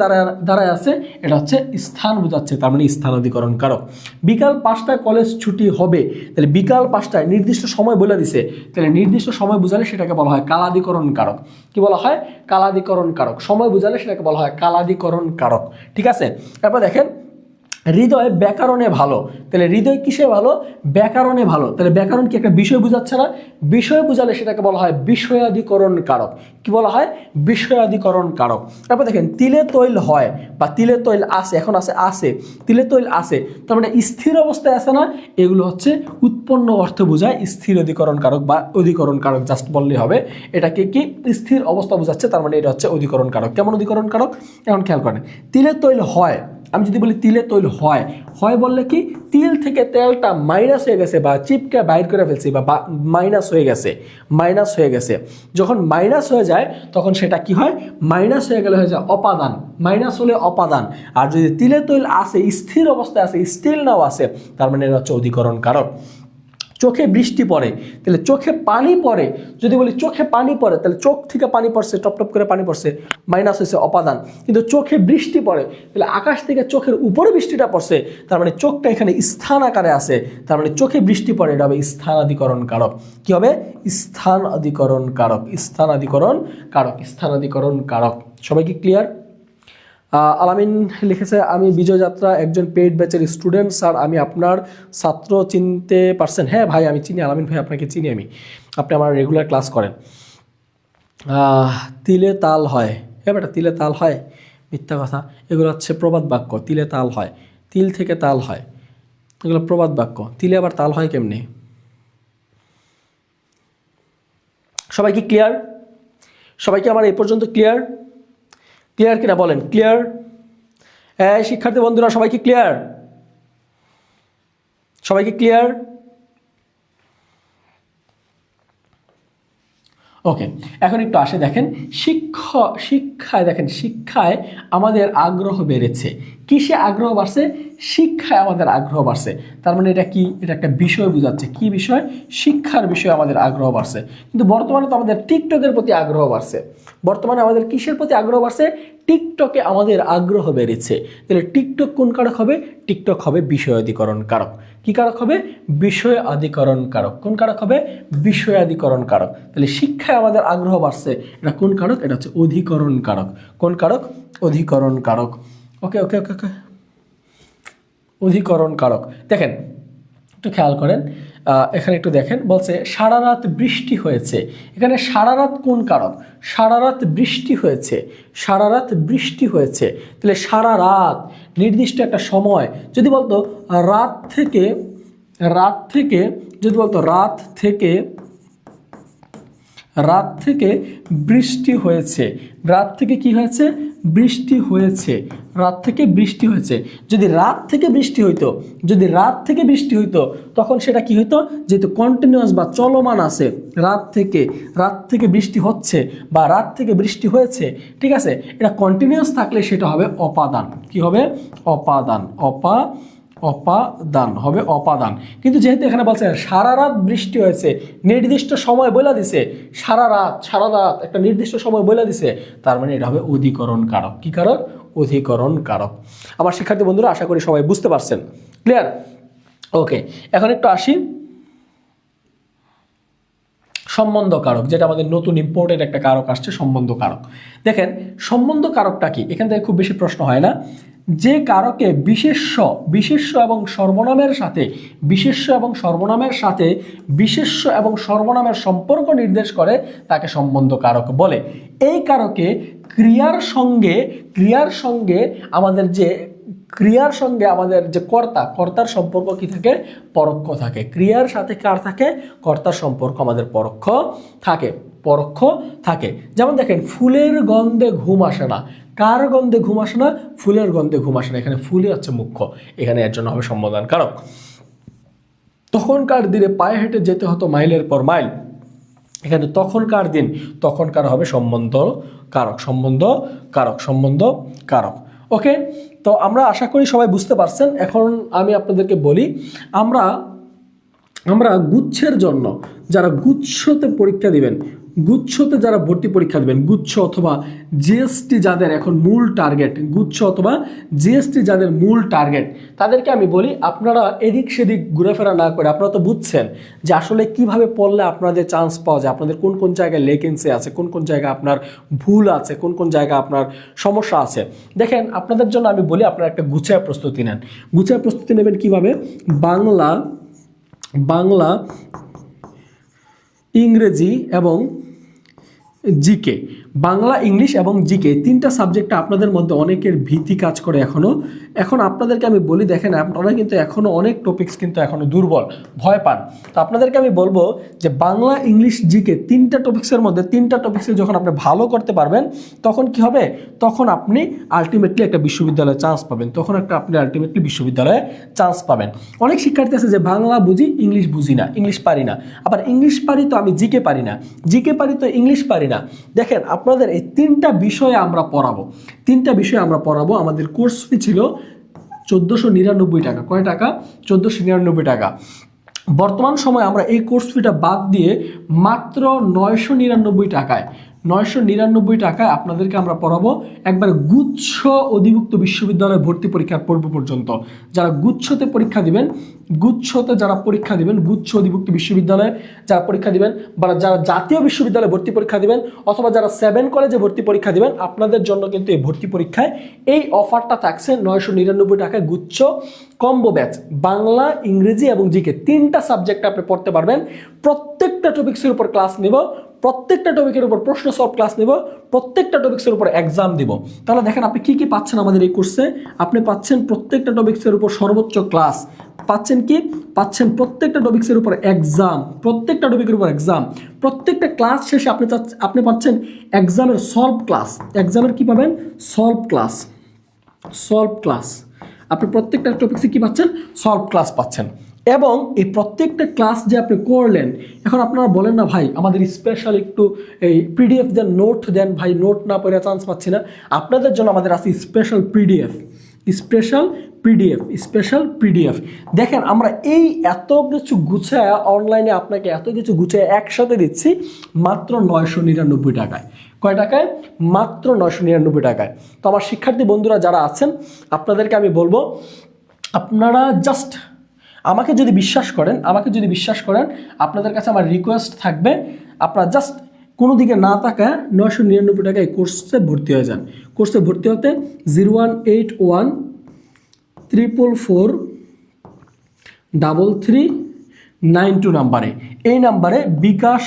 দাঁড়ায় আছে, এটা হচ্ছে স্থান বোঝাচ্ছে, তার মানে স্থানাধিকরণ কারক। বিকাল 5টায় কলেজ ছুটি হবে, তাহলে বিকাল 5টায় নির্দিষ্ট সময় বলে দিছে, তাহলে নির্দিষ্ট সময় বোঝালে সেটাকে বলা হয় কালাধিকরণ কারক। কি বলা হয়? কালাধিকরণ কারক। সময় বোঝালে সেটাকে বলা হয় কালাধিকরণ কারক। ঠিক আছে, এরপর দেখেন হৃদয় ব্যাকরণে ভালো, তাহলে হৃদয় কিসে ভালো? ব্যাকরণে ভালো। তাহলে ব্যাকরণ কি একটা বিষয় বুঝাচ্ছে না? বিষয় বুঝালে সেটাকে বলা হয় বিষয়াধিকরণ কারক। কি বলা হয়? বিষয়াধিকরণ কারক। তারপর দেখেন তিলে তৈল হয় বা তিলে তৈল আসে, এখন আছে তিলে তৈল আসে, তার মানে স্থির অবস্থায় আছে না? এগুলো হচ্ছে উৎপন্ন অর্থ বোঝায় স্থির অধিকরণ কারক বা অধিকরণ কারক, জাস্ট বললেই হবে। এটাকে কি? স্থির অবস্থা বোঝাচ্ছে, তার মানে এটা হচ্ছে অধিকরণ কারক। কেমন অধিকরণ কারক? এখন খেয়াল করেন, তিলে তৈল হয়, আমি যদি বলি তিলে তৈল হয়, হয় বললে কি? তিল থেকে তেলটা মাইনাস হয়ে গেছে বা চিপকে বাইর করে ফেলছি বা মাইনাস হয়ে গেছে, মাইনাস হয়ে গেছে। যখন মাইনাস হয়ে যায় তখন সেটা কি হয়? মাইনাস হয়ে গেলে হয়ে যায় অপাদান, মাইনাস হলে অপাদান। আর যদি তিলে তৈল আসে, স্থির অবস্থায় আছে, স্টিল নাও আছে, তার মানে এটা হচ্ছে অধিকরণ কারক। চোখে বৃষ্টি পড়ে, তাহলে চোখে পানি পড়ে। যদি বলি চোখে পানি পড়ে, তাহলে চোখ থেকে পানি পড়ছে, টপ টপ করে পানি পড়ছে, মাইনাস হয়েছে অপাদান। কিন্তু চোখে বৃষ্টি পড়ে, তাহলে আকাশ থেকে চোখের উপরে বৃষ্টিটা পড়ছে, তার মানে চোখটা এখানে স্থান আকারে আছে, তার মানে চোখে বৃষ্টি পড়ে, এটা হবে স্থানাধিকরণ কারক। কি হবে? স্থানাধিকরণ কারক, স্থানাধিকরণ কারক, স্থানাধিকরণ কারক। সবাই কি ক্লিয়ার? আলামিন লিখেছে, আমি বিজয় যাত্রা একজন পেইড ব্যাচের স্টুডেন্ট স্যার, আমি আপনার ছাত্র, চিনতে পারছেন? হ্যাঁ ভাই, আমি চিনি, আলামিন ভাই আপনাকে চিনি আমি, আপনি আমার রেগুলার ক্লাস করেন। তিলে তাল হয়, হ্যাঁ বেটা, তিলে তাল হয়, মিথ্যা কথা, এগুলো হচ্ছে প্রবাদ বাক্য। তিলে তাল হয়, তিল থেকে তাল হয়, এগুলো প্রবাদ বাক্য। তিলে আবার তাল হয় কেমনি? সবাই কি ক্লিয়ার? সবাই কি আমার এই পর্যন্ত ক্লিয়ার? ক্লিয়ার কিনা বলেন? ক্লিয়ার? হ্যাঁ শিক্ষার্থী বন্ধুরা, সবাই কি ক্লিয়ার? সবাই কি ক্লিয়ার? ওকে, এখন একটু আসে দেখেন, শিক্ষায় দেখেন, শিক্ষায় আমাদের আগ্রহ বেড়েছে। কিসে আগ্রহ বাড়ছে? শিক্ষায় আমাদের আগ্রহ বাড়ছে। তার মানে এটা কি? এটা একটা বিষয় বোঝাচ্ছে। কি বিষয়? শিক্ষার বিষয়ে আমাদের আগ্রহ বাড়ছে। কিন্তু বর্তমানে তো আমাদের টিকটকের প্রতি আগ্রহ বাড়ছে। বর্তমানে আমাদের কিসের প্রতি আগ্রহ বাড়ছে? টিকটকে আমাদের আগ্রহ বেড়েছে। তাহলে টিকটক কোন কারক হবে? টিকটক হবে বিষয়াধিকরণ কারক। কি কারক হবে? বিষয়াধিকরণ কারক। কোন কারক হবে? বিষয়াধিকরণ কারক। তাহলে শিক্ষায় আমাদের আগ্রহ বাড়ছে, এটা কোন কারক? এটা হচ্ছে অধিকরণ কারক। কোন কারক? অধিকরণ কারক। ওকে ওকে ওকে ওকে, অধিকরণ কারক। দেখেন একটু খেয়াল করেন, এখানে একটু দেখেন, বলছে সারা রাত বৃষ্টি হয়েছে। এখানে সারা রাত কোন কারক? সারা রাত বৃষ্টি হয়েছে, সারা রাত বৃষ্টি হয়েছে। তাহলে সারা রাত, নির্দিষ্ট একটা সময়। যদি বলতো রাত থেকে, যদি বলতো রাত থেকে বৃষ্টি হয়েছে, রাত থেকে কি হয়েছে? বৃষ্টি হয়েছে, রাত থেকে বৃষ্টি হয়েছে। যদি রাত থেকে বৃষ্টি হইতো, যদি রাত থেকে বৃষ্টি হইতো, তখন সেটা কি হইতো? যেহেতু কন্টিনিউয়াস বা চলমান আছে, রাত থেকে বৃষ্টি হচ্ছে বা রাত থেকে বৃষ্টি হয়েছে, ঠিক আছে, এটা কন্টিনিউয়াস থাকলে সেটা হবে অপাদান। কি হবে? অপাদান। অপাদান হবে, অপাদান। কিন্তু যেহেতু এখানে বলছে সারা রাত বৃষ্টি হয়েছে, নির্দিষ্ট সময় বলে দিছে, সারা রাত একটা নির্দিষ্ট সময় বলে দিছে, তার মানে এটা হবে অধিকরণ কারক। কি কারক? অধিকরণ কারক। আমার শিক্ষার্থী বন্ধুরা, আশা করি সবাই বুঝতে পারছেন। ক্লিয়ার? ওকে, এখন একটু আসি সম্বন্ধ কারক, যেটা আমাদের নতুন ইম্পোর্টেন্ট একটা কারক আসছে, সম্বন্ধ কারক। দেখেন সম্বন্ধ কারকটা কি, এখান থেকে খুব বেশি প্রশ্ন হয় না। যে কারকে বিশেষ্য এবং সর্বনামের সাথে বিশেষ্য এবং সর্বনামের সম্পর্ক নির্দেশ করে, তাকে সম্বন্ধ কারক বলে। এই কারকে ক্রিয়ার সঙ্গে আমাদের যে কর্তার সম্পর্ক কি থাকে? পরোক্ষ থাকে। ক্রিয়ার সাথে কার থাকে? কর্তার সম্পর্ক আমাদের পরোক্ষ থাকে। যেমন দেখেন, ফুলের গন্ধে ঘুম আসে না। কার গন্ধে ঘুম আসে না? ফুলের গন্ধে ঘুম আসে না। এখানে ফুলই হচ্ছে মুখ্য, এখানে এর জন্য হবে সম্বোধন কারক। তখনকার দিনে পায়ে হেঁটে যেতে হতো মাইলের পর মাইল, এখানে তখনকার হবে সম্বন্ধ কারক। ওকে, তো আমরা আশা করি সবাই বুঝতে পারছেন। এখন আমি আপনাদেরকে বলি, আমরা গুচ্ছের জন্য যারা গুচ্ছতে পরীক্ষা দিবেন, গুচ্ছতে যারা ভর্তি পরীক্ষা দিবেন, গুচ্ছ অথবা জিএসটি যাদের এখন মূল টার্গেট, গুচ্ছ অথবা জিএসটি যাদের মূল টার্গেট, তাদেরকে আমি বলি আপনারা এদিক সেদিক ঘুরেফেরা না করে, আপনারা তো বুঝছেন যে আসলে কিভাবে পড়লে আপনাদের চান্স পাওয়া যায়, আপনাদের কোন কোন জায়গায় লেকেন্সি আছে, কোন কোন জায়গায় আপনার ভুল আছে, কোন কোন জায়গায় আপনার সমস্যা আছে। দেখেন আপনাদের জন্য আমি বলি, আপনারা একটা গুছায় প্রস্তুতি নেন। গুছায় প্রস্তুতি নেবেন কিভাবে? বাংলা, ইংরেজি এবং জিকে, বাংলা, ইংলিশ এবং জিকে, তিনটা সাবজেক্টে আপনাদের মধ্যে অনেকের ভীতি কাজ করে এখন আপনাদেরকে আমি বলি, দেখেন আপনারা কিন্তু এখনও অনেক টপিকস কিন্তু এখনও দুর্বল, ভয় পান। তো আপনাদেরকে আমি বলবো যে বাংলা, ইংলিশ, জিকে তিনটা টপিক্সের মধ্যে তিনটা টপিক্সে যখন আপনি ভালো করতে পারবেন, তখন কি হবে? তখন আপনি আলটিমেটলি একটা বিশ্ববিদ্যালয়ে চান্স পাবেন। অনেক শিক্ষার্থী আছে যে বাংলা বুঝি, ইংলিশ বুঝি না, ইংলিশ পারি না, আবার ইংলিশ পারি তো আমি জিকে পারি না, জিকে পারি তো ইংলিশ পারি না। দেখেন আপনাদের এই তিনটা বিষয়ে আমরা পড়াবো। আমাদের কোর্স ফি ছিল 1499 টাকা। কয় টাকা? 1499 টাকা। বর্তমান সময়ে আমরা এই কোর্স ফিটা বাদ দিয়ে মাত্র 999 টাকায় 999 টাকায় আপনাদেরকে আমরা পড়াবো একবার গুচ্ছ অধিভুক্ত বিশ্ববিদ্যালয়ে ভর্তি পরীক্ষার পূর্ব পর্যন্ত। যারা গুচ্ছতে পরীক্ষা দিবেন, গুচ্ছতে যারা পরীক্ষা দিবেন, গুচ্ছ অধিভুক্ত বিশ্ববিদ্যালয়ে যারা পরীক্ষা দিবেন, বা যারা জাতীয় বিশ্ববিদ্যালয়ে ভর্তি পরীক্ষা দিবেন, অথবা যারা 7 কলেজে ভর্তি পরীক্ষা দিবেন, আপনাদের জন্য কিন্তু এই ভর্তি পরীক্ষায় এই অফারটা থাকছে 999 টাকায় গুচ্ছ কম্বো ব্যাচ। বাংলা, ইংরেজি এবং জিকে 3টা সাবজেক্ট আপনি পড়তে পারবেন। প্রত্যেকটা টপিক্সের উপর ক্লাস নিব, প্রত্যেকটা টপিকের উপর প্রশ্ন সলভ ক্লাস নিব, প্রত্যেকটা টপিক্সের উপর এক্সাম দিব। তাহলে দেখেন আপনি কি কি পাচ্ছেন আমাদের এই কোর্সে। আপনি পাচ্ছেন প্রত্যেকটা টপিক্সের উপর সর্বোচ্চ ক্লাস, পাচ্ছেন কি, পাচ্ছেন প্রত্যেকটা টপিক্সের উপর এক্সাম, প্রত্যেকটা টপিকের উপর এক্সাম, প্রত্যেকটা ক্লাস শেষে আপনি পাচ্ছেন এক্সামের সলভ ক্লাস। এক্সামের কি পাবেন? Solve class, solve class. আপনি প্রত্যেকটা টপিক্সে কি পাচ্ছেন? সলভ ক্লাস পাচ্ছেন। এবং এই প্রত্যেকটা ক্লাস যে আপনি করলেন, এখন আপনারা বলেন না ভাই আমাদের স্পেশাল একটু এই পিডিএফ দেন, নোট দেন। ভাই নোট না পড়ে চান্স পাচ্ছি না। আপনাদের জন্য আমাদের আছে special PDF, special PDF, special PDF. দেখেন আমরা এই এত কিছু গুছায় অনলাইনে আপনাকে এত কিছু গুছায় একসাথে দিচ্ছি মাত্র 999 টাকায়। কয় টাকায়? মাত্র 999 টাকায়। তো আমার শিক্ষার্থী বন্ধুরা যারা আছেন, আপনাদেরকে আমি বলবো আপনারা জাস্ট আমাকে যদি বিশ্বাস করেন, আপনাদের কাছে আমার রিকোয়েস্ট থাকবে, আপনারা জাস্ট কোনো দিকে না তাকায় 999 টাকায় এই কোর্সে ভর্তি হয়ে যান। কোর্সে ভর্তি হতে 0181443392 নাম্বারে, এই নাম্বারে বিকাশ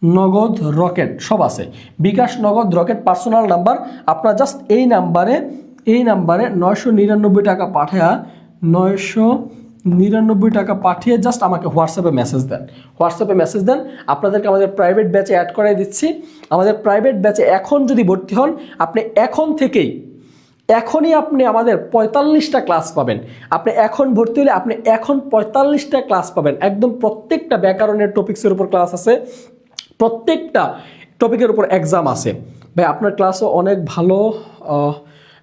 নগদ রকেট সব আছে, বিকাশ নগদ রকেট পার্সোনাল নাম্বার। আপনারা জাস্ট এই নাম্বারে 999 টাকা পাঠায়া 999 টাকা পাঠিয়ে জাস্ট আমাকে হোয়াটসঅ্যাপে মেসেজ দেন। আপনাদেরকে আমাদের প্রাইভেট ব্যাচে অ্যাড করাই দিচ্ছি। আমাদের প্রাইভেট ব্যাচে এখন যদি ভর্তি হন, আপনি এখনই আপনি আমাদের 45টা ক্লাস পাবেন। আপনি এখন ভর্তি হলে আপনি এখন 45টা ক্লাস পাবেন। একদম প্রত্যেকটা ব্যাকরণের টপিক্সের উপর ক্লাস আছে, প্রত্যেকটা টপিকের উপর এক্সাম আছে। ভাই আপনার ক্লাসও অনেক ভালো,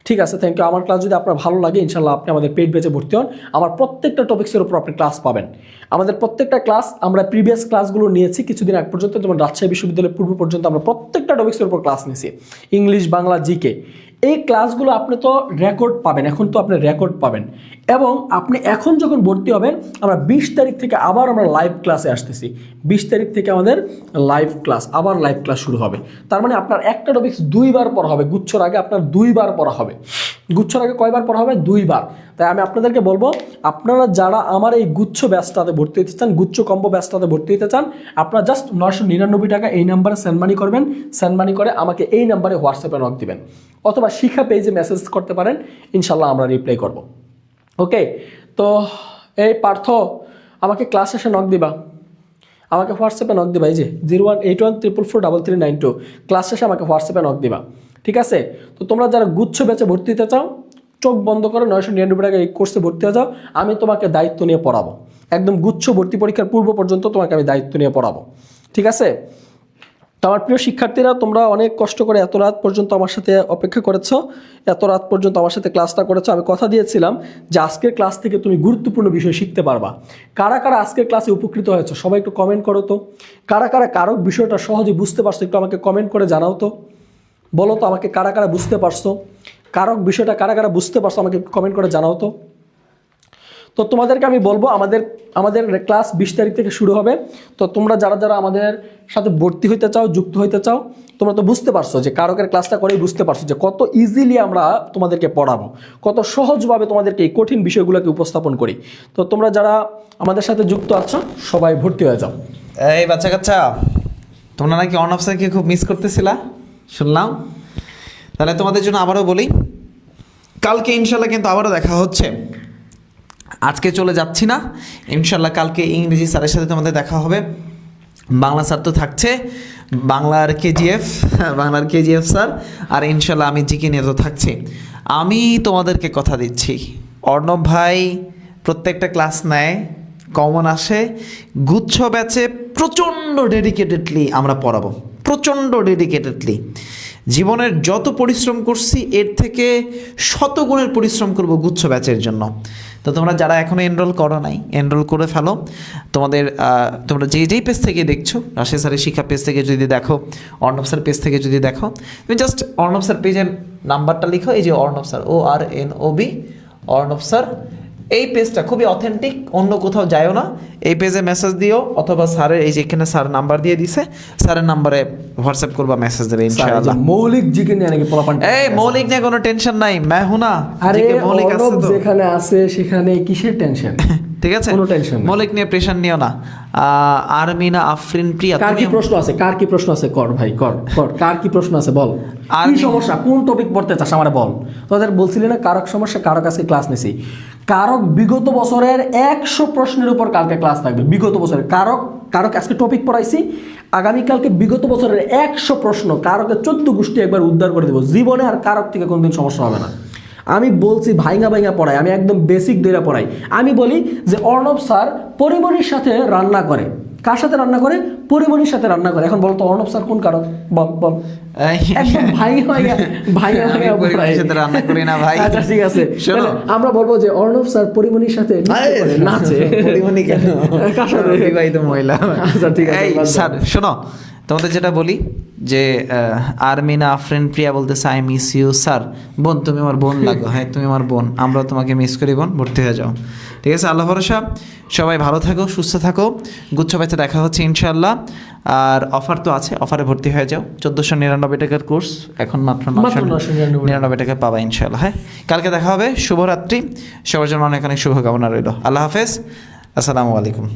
ঠিক আছে, থ্যাংক ইউ। আমার ক্লাস যদি আপনার ভালো লাগে, ইনশাল্লাহ আপনি আমাদের পেইড ব্যাচে ভর্তি হন। আমার প্রত্যেকটা টপিক্সের উপর আপনি ক্লাস পাবেন। আমাদের প্রত্যেকটা ক্লাস আমরা প্রিভিয়াস ক্লাসগুলো নিয়েছি কিছুদিন আগ পর্যন্ত, যেমন রাজশাহী বিশ্ববিদ্যালয়ের পূর্ব পর্যন্ত আমরা প্রত্যেকটা টপিক্সের উপর ক্লাস নিয়েছি, ইংলিশ, বাংলা, জিকে। এই ক্লাসগুলো আপনি তো রেকর্ড পাবেন, এখন তো আপনি রেকর্ড পাবেন। এবং আপনি এখন যখন ভর্তি হবেন, আমরা 20 তারিখ থেকে আবার আমরা লাইভ ক্লাসে আসতেছি। 20 তারিখ থেকে আমাদের লাইভ ক্লাস শুরু হবে। তার মানে আপনার একটা টপিক্স 2 বার পড়া হবে। গুচ্ছর আগে আপনার 2 বার পড়া হবে। গুচ্ছর আগে কয়বার পড়া হবে? 2 বার। তাই আমি আপনাদেরকে বলবো, আপনারা যারা আমার এই গুচ্ছ ব্যাচটাতে ভর্তি হতে চান, গুচ্ছ কম্বো ব্যাচটাতে ভর্তি হতে চান, আপনারা জাস্ট 999 টাকা এই নাম্বারে সেন্ড মানি করবেন। সেন্ড মানি করে আমাকে এই নাম্বারে হোয়াটসঅ্যাপে নক দিবেন, অথবা শিখা পেজে মেসেজ করতে পারেন, ইনশাল্লাহ আমরা রিপ্লাই করব। ওকে, তো এই পার্থ আমাকে ক্লাস শেষে নক দিবা, আমাকে হোয়াটসঅ্যাপে নক দিবা। এই যে 0181444332 ক্লাস শেষে আমাকে হোয়াটসঅ্যাপে নক দিবা, ঠিক আছে? তো তোমরা যারা গুচ্ছ ব্যাচে ভর্তি হতে চাও, চোখ বন্ধ করে 999 টাকা এই কোর্সে ভর্তি হয়ে যাও। আমি তোমাকে দায়িত্ব নিয়ে পড়াবো, একদম গুচ্ছ ভর্তি পরীক্ষার পূর্ব পর্যন্ত তোমাকে আমি দায়িত্ব নিয়ে পড়াবো, ঠিক আছে? তো আমার প্রিয় শিক্ষার্থীরা, তোমরা অনেক কষ্ট করে এত রাত পর্যন্ত আমার সাথে অপেক্ষা করেছো, এত রাত পর্যন্ত আমার সাথে ক্লাসটা করেছো। আমি কথা দিয়েছিলাম যে আজকের ক্লাস থেকে তুমি গুরুত্বপূর্ণ বিষয় শিখতে পারবা। কারা কারা আজকের ক্লাসে উপকৃত হয়েছো সবাই একটু কমেন্ট করো তো। কারা কারা কারক বিষয়টা সহজে বুঝতে পারছো একটু আমাকে কমেন্ট করে জানাও তো। বলো তো আমাকে কারা কারা বুঝতে পারছো, কারক বিষয়টা কারা কারা বুঝতে পারছো আমাকে কমেন্ট করে জানাও তো। তো তোমাদেরকে আমি বলবো, আমাদের ক্লাস 20 তারিখ থেকে শুরু হবে। তো তোমরা যারা যারা আমাদের সাথে ভর্তি হইতে চাও, যুক্ত হইতে চাও, তোমরা তো বুঝতে পারছো যে কারকের ক্লাসটা করেই বুঝতে পারছো যে কত ইজিলি আমরা তোমাদেরকে পড়াবো, কত সহজভাবে তোমাদেরকে এই কঠিন বিষয়গুলোকে উপস্থাপন করি। তো তোমরা যারা আমাদের সাথে যুক্ত আছো সবাই ভর্তি হয়ে যাও। এই বাচ্চা কাচ্চা, তোমরা নাকি অন অফসারকে খুব মিস করতেছিলা শুনলাম। তাহলে তোমাদের জন্য আবারও বলি, কালকে ইনশাল্লাহ কিন্তু আবারও দেখা হচ্ছে। আজকে চলে যাচ্ছি না, ইনশাল্লাহ কালকে ইংরেজি স্যারের সাথে তোমাদের দেখা হবে। বাংলা স্যার তো থাকছে, বাংলার কেজিএফ স্যার, আর ইনশাল্লাহ আমি জিকে নিয়ে তো থাকছি। আমি তোমাদেরকে কথা দিচ্ছি, অর্ণব ভাই প্রত্যেকটা ক্লাস নেয়, কমন আসে গুচ্ছ ব্যাচে প্রচণ্ড ডেডিকেটেডলি আমরা পড়াবো, প্রচণ্ড ডেডিকেটেডলি। জীবনের যত পরিশ্রম করছি এর থেকে শতগুণের পরিশ্রম করব গুচ্ছ ব্যাচের জন্য। তো তোমরা যারা এখনও এনরোল করো নাই, এনরোল করে ফেলো। তোমাদের তোমরা যেই পেজ থেকে দেখছো, রাশেদ স্যারের শিক্ষা পেজ থেকে যদি দেখো, অর্ণব স্যার পেজ থেকে যদি দেখো, তুমি জাস্ট অর্ণব স্যার পেজের নাম্বারটা লিখো, এই যে Arnab sir, ORNOB, Arnab sir. এই পেজটা খুবই অথেন্টিক, অন্য কোথাও যায়ও না। এই পেজে মেসেজ দিও, অথবা স্যারের এই যে এখানে স্যার নাম্বার দিয়ে দিছে, স্যারের নাম্বারে হোয়াটসঅ্যাপ করবা, মেসেজ দেবে ইনশাআল্লাহ। মৌলিক জিকে নিয়ে নাকি পোলাপান, এই মৌলিক নিয়ে কোনো টেনশন নাই, মেহুনা আরে মৌলিক আছে অর্ণব তো, যেখানে আছে সেখানে কিসের টেনশন? ঠিক আছে, কোনো টেনশন নেই। মৌলিক নিয়ে প্রেশার নিও না। আরমিনা আফরিন প্রিয়া, কার কি প্রশ্ন আছে? কার কি প্রশ্ন আছে? কর ভাই, কর কর, কার কি প্রশ্ন আছে বল। কি সমস্যা, কোন টপিক পড়তে চাস আমারে বল। তোদের বলছিলি না কারক সমস্যা, কারক আজকে ক্লাস নিছি। কারক বিগত বছরের 100 প্রশ্নের উপর কালকে ক্লাস থাকবে। বিগত বছরের কারক আজকে টপিক পড়াইছি, আগামীকালকে বিগত বছরের 100 প্রশ্ন কারকের 14 গোষ্ঠী একবার উদ্ধার করে দেবো। জীবনে আর কারক থেকে কোনোদিন সমস্যা হবে না। আমি বলছি ভাইঙা পড়াই, আমি একদম বেসিক ধরে পড়াই। আমি বলি যে অর্ণব স্যার পরিমণির সাথে রান্না করে। কার সাথে রান্না করে? পরিমণির সাথে রান্না করে। এখন বলতো অর্ণব স্যার কোন কারক, বল বল। একদম ভাইঙা পরিমণির সাথে রান্না করি না ভাই। আচ্ছা ঠিক আছে, শোনো, আমরা বলবো যে অর্ণব স্যার পরিমণির সাথে নাচে। পরিমণি কেন? কার সাথে? বিবাহিত মহিলা। আচ্ছা ঠিক আছে, এই স্যার শোনো, তোমাদের যেটা বলি যে আরমিনা আফরিন প্রিয়া বলতেছে আই মিস ইউ স্যার। বোন, তুমি আমার বোন লাগো। হ্যাঁ তুমি আমার বোন, আমরাও তোমাকে মিস করি বোন, ভর্তি হয়ে যাও। ঠিক আছে, আল্লাহ ভরসা। সবাই ভালো থাকো, সুস্থ থাকো। গুচ্ছ ব্যাচে দেখা হচ্ছে ইনশাআল্লাহ। আর অফার তো আছে, অফারে ভর্তি হয়ে যাও। 1499 টাকার কোর্স এখন মাত্র 999 টাকা পাবা ইনশাআল্লাহ। হ্যাঁ, কালকে দেখা হবে। শুভরাত্রি, সবার জন্য অনেক অনেক শুভকামনা রইল। আল্লাহ হাফেজ, আসসালামু আলাইকুম।